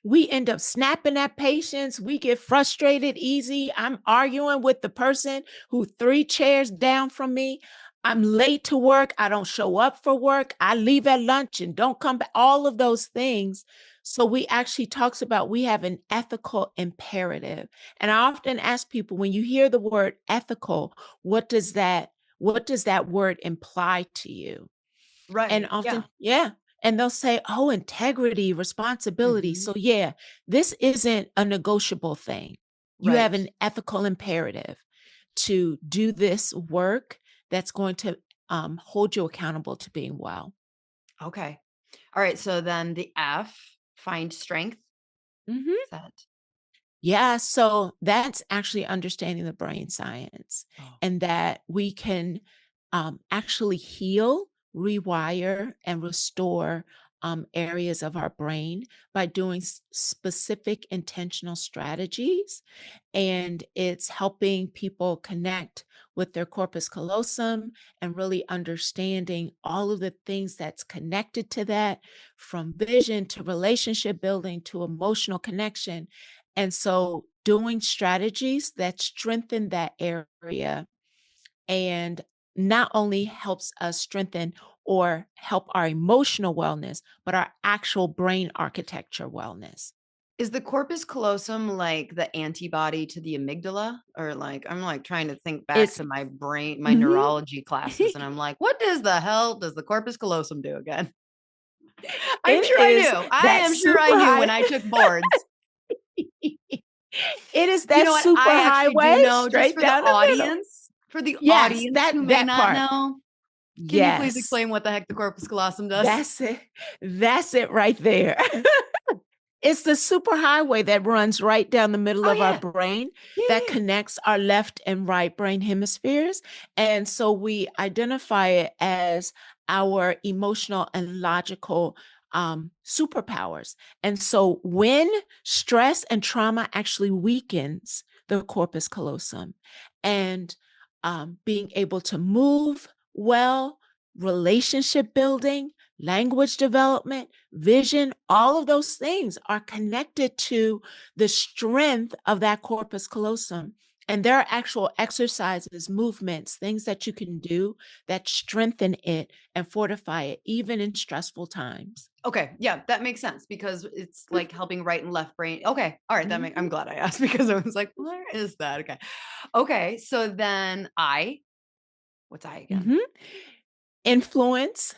Speaker 2: we end up snapping at patients. We get frustrated easy. I'm arguing with the person who 3 chairs down from me. I'm late to work. I don't show up for work. I leave at lunch and don't come back. All of those things. So we actually talks about we have an ethical imperative. And I often ask people, when you hear the word ethical, what does that word imply to you? And
Speaker 1: Right.
Speaker 2: often,
Speaker 1: Yeah.
Speaker 2: yeah. And they'll say, oh, integrity, responsibility.
Speaker 1: Hmm.
Speaker 2: So, yeah, this isn't a negotiable thing. You have
Speaker 1: Right.
Speaker 2: an ethical imperative to do this work that's going to hold you accountable to being well.
Speaker 1: Okay. All right. So then the F, find strength.
Speaker 2: Mhm.
Speaker 1: Is that?
Speaker 2: Yeah, so that's actually understanding the brain science,
Speaker 1: Oh.
Speaker 2: and that we can actually heal, rewire, and restore areas of our brain by doing specific intentional strategies. And it's helping people connect with their corpus callosum and really understanding all of the things that's connected to that, from vision to relationship building to emotional connection. And so doing strategies that strengthen that area and not only helps us strengthen or help our emotional wellness, but our actual brain architecture wellness.
Speaker 1: Is the corpus callosum like the antibody to the amygdala? Or like, I'm like trying to think back
Speaker 2: It's
Speaker 1: to my brain, my
Speaker 2: mhm.
Speaker 1: neurology classes, and I'm like, what does the hell does the corpus callosum do again? I'm
Speaker 2: It
Speaker 1: sure I
Speaker 2: is
Speaker 1: knew. I
Speaker 2: that
Speaker 1: am sure
Speaker 2: super
Speaker 1: I knew when
Speaker 2: high.
Speaker 1: I took boards.
Speaker 2: It is
Speaker 1: You
Speaker 2: that
Speaker 1: know what?
Speaker 2: super
Speaker 1: I actually
Speaker 2: highway
Speaker 1: do know, just
Speaker 2: straight
Speaker 1: for the
Speaker 2: down the middle.
Speaker 1: audience,
Speaker 2: Yes,
Speaker 1: who may
Speaker 2: that
Speaker 1: not
Speaker 2: part.
Speaker 1: know, can you please
Speaker 2: Yes.
Speaker 1: explain what the heck the corpus callosum does?
Speaker 2: That's it. That's it right there. It's the superhighway that runs right down the middle
Speaker 1: Oh
Speaker 2: of our
Speaker 1: yeah.
Speaker 2: brain
Speaker 1: Yeah,
Speaker 2: that
Speaker 1: yeah.
Speaker 2: connects our left and right brain hemispheres. And so we identify it as our emotional and logical superpowers. And so when stress and trauma actually weakens the corpus callosum, and being able to move well, relationship building, language development, vision, all of those things are connected to the strength of that corpus callosum. And there are actual exercises, movements, things that you can do that strengthen it and fortify it, even in stressful times.
Speaker 1: Okay, yeah, that makes sense because it's like helping right and left brain. Okay, all right, I'm
Speaker 2: Mhm.
Speaker 1: glad I asked because I was like, where is that? Okay, okay, so then what's I again?
Speaker 2: Mhm. Influence,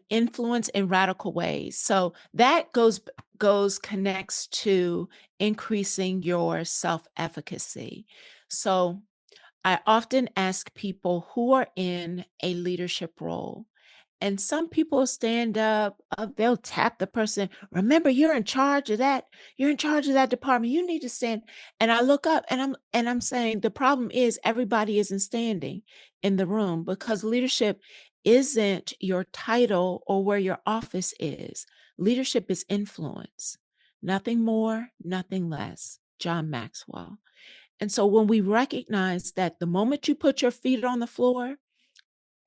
Speaker 2: influence in radical ways. So that connects to increasing your self-efficacy. So I often ask people who are in a leadership role. And some people stand up, they'll tap the person. Remember, you're in charge of that. You're in charge of that department. You need to stand. And I look up and I'm saying the problem is everybody isn't standing in the room, because leadership isn't your title or where your office is. Leadership is influence. Nothing more, nothing less. John Maxwell. And so when we recognize that the moment you put your feet on the floor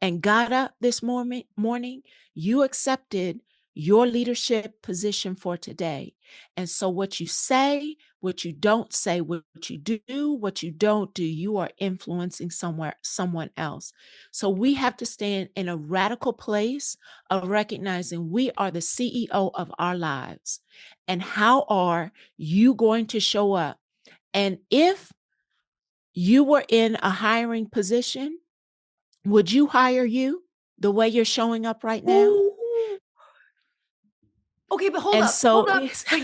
Speaker 2: and got up this morning, you accepted your leadership position for today. And so what you say, what you don't say, what you do, what you don't do, you are influencing someone else. So we have to stand in a radical place of recognizing we are the CEO of our lives. And how are you going to show up? And if you were in a hiring position, would you hire you the way you're showing up right now?
Speaker 1: Ooh. Okay, but hold
Speaker 2: And
Speaker 1: up,
Speaker 2: so
Speaker 1: hold up. But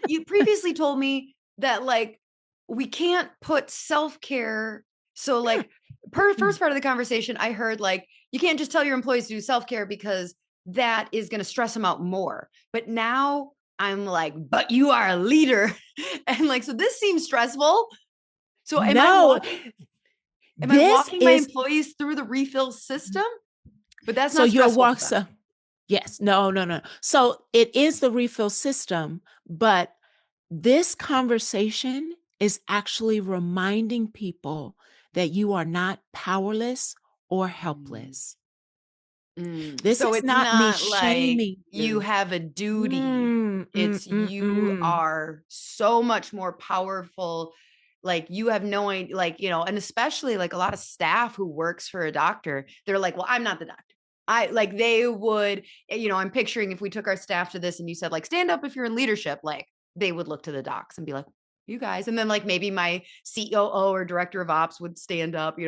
Speaker 1: you previously told me that like we can't put self-care. So like first part of the conversation, I heard like you can't just tell your employees to do self-care because that is going to stress them out more. But now I'm like, but you are a leader. And like, so this seems stressful. So
Speaker 2: no,
Speaker 1: am I
Speaker 2: this
Speaker 1: walking my
Speaker 2: is
Speaker 1: employees through the refill system? But that's
Speaker 2: so
Speaker 1: not
Speaker 2: your
Speaker 1: stressful to
Speaker 2: walk.
Speaker 1: them.
Speaker 2: So yes, no, no, no. So it is the refill system, but this conversation is actually reminding people that you are not powerless or
Speaker 1: Mm.
Speaker 2: helpless.
Speaker 1: Mm.
Speaker 2: This
Speaker 1: So
Speaker 2: is
Speaker 1: it's
Speaker 2: not me
Speaker 1: not like
Speaker 2: shaming
Speaker 1: you
Speaker 2: you.
Speaker 1: have a duty. It's you are so much more powerful. Like you have no idea, like, and especially like a lot of staff who works for a doctor, they're like, well, I'm not the doctor. They would, I'm picturing if we took our staff to this and you said like, stand up if you're in leadership, like they would look to the docs and be like, you guys. And then like maybe my COO or director of ops would stand up,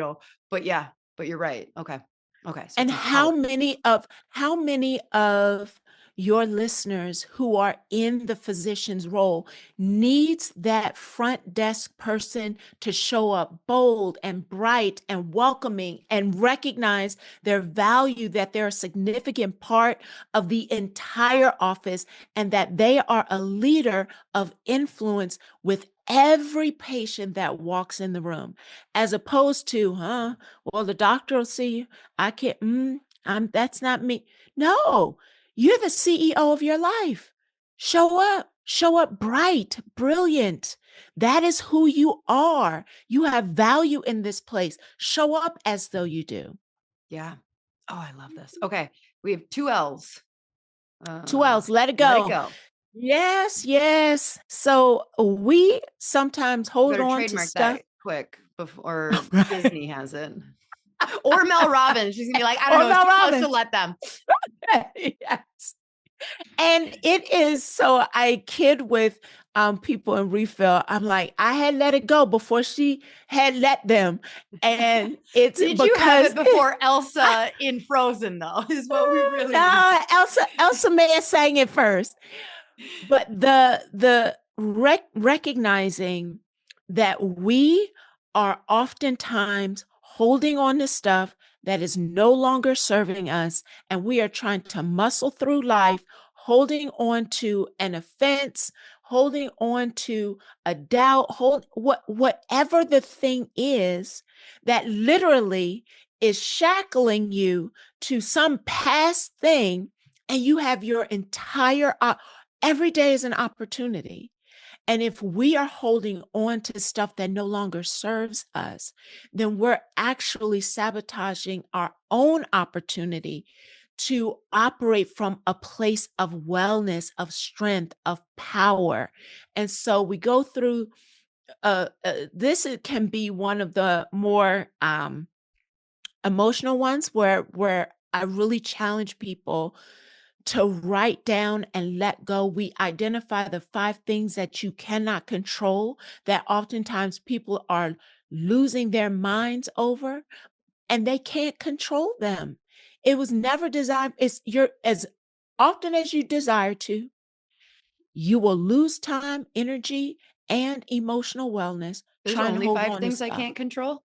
Speaker 1: but yeah, but you're right. Okay. Okay. So
Speaker 2: And
Speaker 1: it's empowered.
Speaker 2: how many of your listeners who are in the physician's role needs that front desk person to show up bold and bright and welcoming and recognize their value, that they're a significant part of the entire office and that they are a leader of influence with every patient that walks in the room, as opposed to, well, the doctor will see you. I can't, that's not me. No, you're the CEO of your life. Show up bright, brilliant. That is who you are. You have value in this place. Show up as though you do.
Speaker 1: Yeah. Oh, I love this. Okay. We have 2 L's.
Speaker 2: 2 L's, let it
Speaker 1: Let it
Speaker 2: go.
Speaker 1: go.
Speaker 2: Yes, yes. So we sometimes hold
Speaker 1: Better
Speaker 2: on to
Speaker 1: trademark
Speaker 2: stuff.
Speaker 1: that quick before
Speaker 2: Right.
Speaker 1: Disney has it. Or Mel Robbins. She's gonna be like, I don't
Speaker 2: Or
Speaker 1: know, it's
Speaker 2: Mel
Speaker 1: too close to
Speaker 2: Robbins.
Speaker 1: let them.
Speaker 2: Yes. And it is, so I kid with people in Refill. I'm like, I had let it go before she had let them. And it's
Speaker 1: Did you have
Speaker 2: because
Speaker 1: it before Elsa in Frozen, though? Is what we really need.
Speaker 2: no, Elsa may have sang it first. But the recognizing that we are oftentimes holding on to stuff that is no longer serving us, and we are trying to muscle through life, holding on to an offense, holding on to a doubt, whatever the thing is that literally is shackling you to some past thing, and you have your entire every day is an opportunity. And if we are holding on to stuff that no longer serves us, then we're actually sabotaging our own opportunity to operate from a place of wellness, of strength, of power. And so we go through this. It can be one of the more emotional ones where I really challenge people to write down and let go. We identify the 5 things that you cannot control, that oftentimes people are losing their minds over, and they can't control them. It was never designed. It's your, as often as you desire to, you will lose time, energy, and emotional wellness
Speaker 1: There's
Speaker 2: trying to
Speaker 1: only
Speaker 2: hold
Speaker 1: 5
Speaker 2: on to
Speaker 1: things I
Speaker 2: stuff.
Speaker 1: can't control.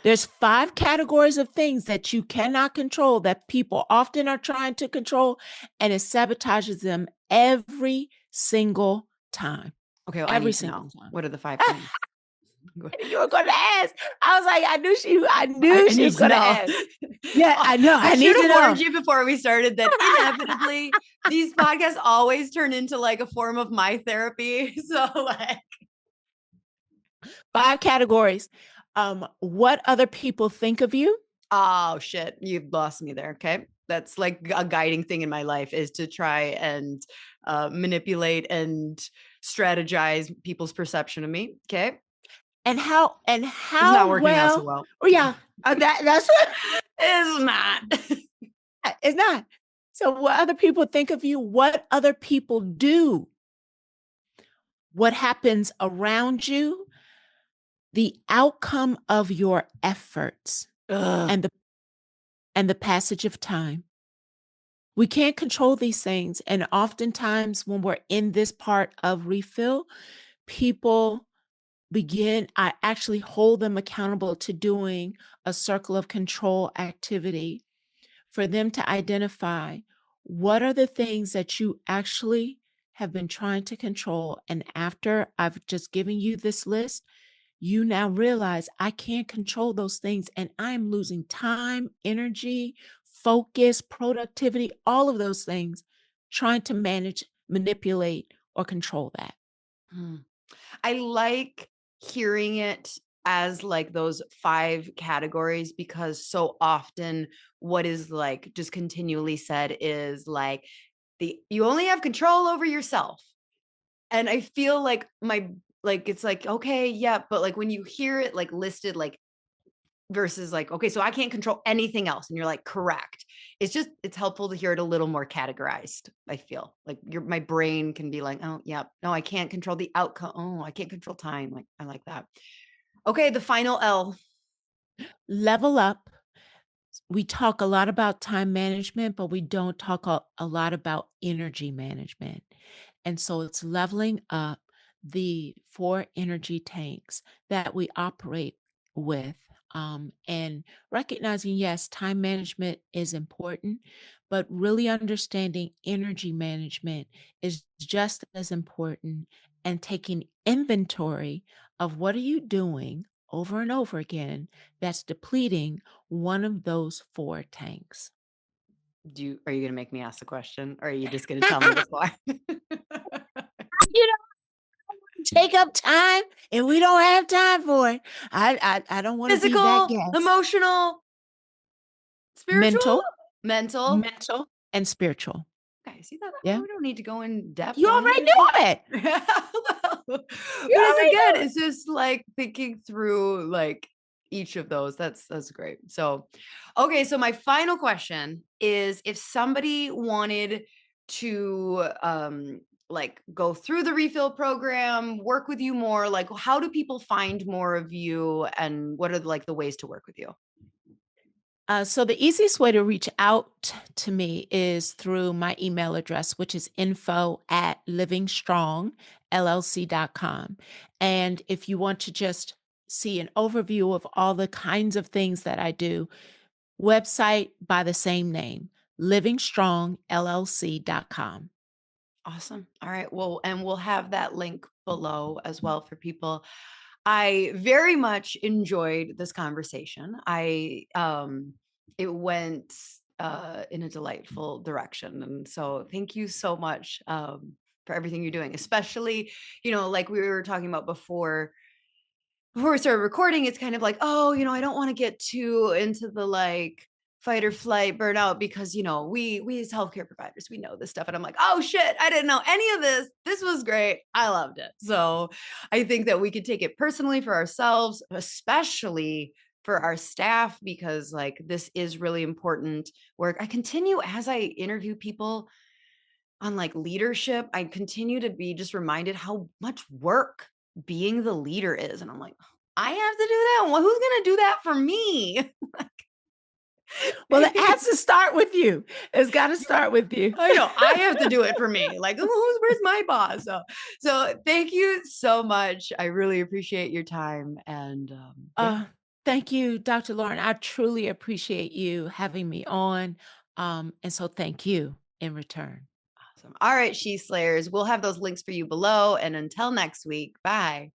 Speaker 2: There's 5 categories of things that you cannot control that people often are trying to control, and it sabotages them every single time.
Speaker 1: Okay, well, I
Speaker 2: Every
Speaker 1: need to
Speaker 2: single
Speaker 1: know.
Speaker 2: time.
Speaker 1: What are the 5 things?
Speaker 2: You were going to ask. I was like, I knew
Speaker 1: I
Speaker 2: she
Speaker 1: need
Speaker 2: was
Speaker 1: to
Speaker 2: going to
Speaker 1: know.
Speaker 2: ask. Yeah, I know.
Speaker 1: I
Speaker 2: I need
Speaker 1: should
Speaker 2: to
Speaker 1: have
Speaker 2: know.
Speaker 1: warned you before we started that inevitably these podcasts always turn into like a form of my therapy. So like
Speaker 2: 5 categories. What other people think of you.
Speaker 1: oh shit, you lost me there. Okay. That's like a guiding thing in my life is to try and manipulate and strategize people's perception of me. Okay.
Speaker 2: And
Speaker 1: It's
Speaker 2: how
Speaker 1: not working out so
Speaker 2: well.
Speaker 1: well.
Speaker 2: Oh yeah, that's
Speaker 1: It's not.
Speaker 2: it's not. So what other people think of you, what other people do, what happens around you, the outcome of your efforts,
Speaker 1: Ugh.
Speaker 2: and the passage of time. We can't control these things. And oftentimes when we're in this part of refill, people I actually hold them accountable to doing a circle of control activity for them to identify what are the things that you actually have been trying to control. And after I've just given you this list, you now realize I can't control those things, and I'm losing time, energy, focus, productivity, all of those things trying to manage, manipulate, or control that.
Speaker 1: Hmm. I like hearing it as like those 5 categories because so often what is like just continually said is like you only have control over yourself. And I feel like it's like, okay, yeah, but like when you hear it like listed, like versus like, okay, so I can't control anything else. And you're like, correct. It's helpful to hear it a little more categorized. I feel like my brain can be like, oh, yeah, no, I can't control the outcome. Oh, I can't control time. Like, I like that. Okay. The final L.
Speaker 2: Level up. We talk a lot about time management, but we don't talk a lot about energy management. And so it's leveling up the 4 energy tanks that we operate with, and recognizing, yes, time management is important, but really understanding energy management is just as important, and taking inventory of what are you doing over and over again that's depleting one of those 4 tanks.
Speaker 1: Are you going to make me ask the question, or are you just going to tell me the score?
Speaker 2: You take up time and we don't have time for it. I don't want to be that
Speaker 1: Physical,
Speaker 2: guest.
Speaker 1: emotional, spiritual,
Speaker 2: Mental,
Speaker 1: mental.
Speaker 2: mental, and spiritual.
Speaker 1: Okay, see that?
Speaker 2: Yeah.
Speaker 1: We don't need to go in depth
Speaker 2: You
Speaker 1: on it.
Speaker 2: already knew it.
Speaker 1: Well, but
Speaker 2: You
Speaker 1: it's
Speaker 2: already
Speaker 1: again,
Speaker 2: knew it.
Speaker 1: it's just like thinking through like each of those. That's great. So, okay, so my final question is, if somebody wanted to like go through the refill program, work with you more, like how do people find more of you, and what are like the ways to work with you?
Speaker 2: So the easiest way to reach out to me is through my email address, which is info@livingstrongllc.com. And if you want to just see an overview of all the kinds of things that I do, website by the same name, livingstrongllc.com.
Speaker 1: Awesome. All right. Well, and we'll have that link below as well for people. I very much enjoyed this conversation. It went in a delightful direction. And so thank you so much for everything you're doing, especially, like we were talking about before we started recording. It's kind of like, oh, I don't want to get too into the like fight or flight burnout, because we as healthcare providers, we know this stuff. And I'm like, oh shit, I didn't know any of this was great, I loved it. So I think that we could take it personally for ourselves, especially for our staff, because like this is really important work. I continue, as I interview people on like leadership, I continue to be just reminded how much work being the leader is. And I'm like, I have to do that. Well, who's going to do that for me?
Speaker 2: Well, it has to start with you. It's got to start with you.
Speaker 1: I know I have to do it for me. Like, where's my boss? So thank you so much. I really appreciate your time. And yeah,
Speaker 2: Uh, Thank you, Dr. Lauren. I truly appreciate you having me on. And so thank you in return.
Speaker 1: awesome. All right, She Slayers, we'll have those links for you below. And until next week, bye.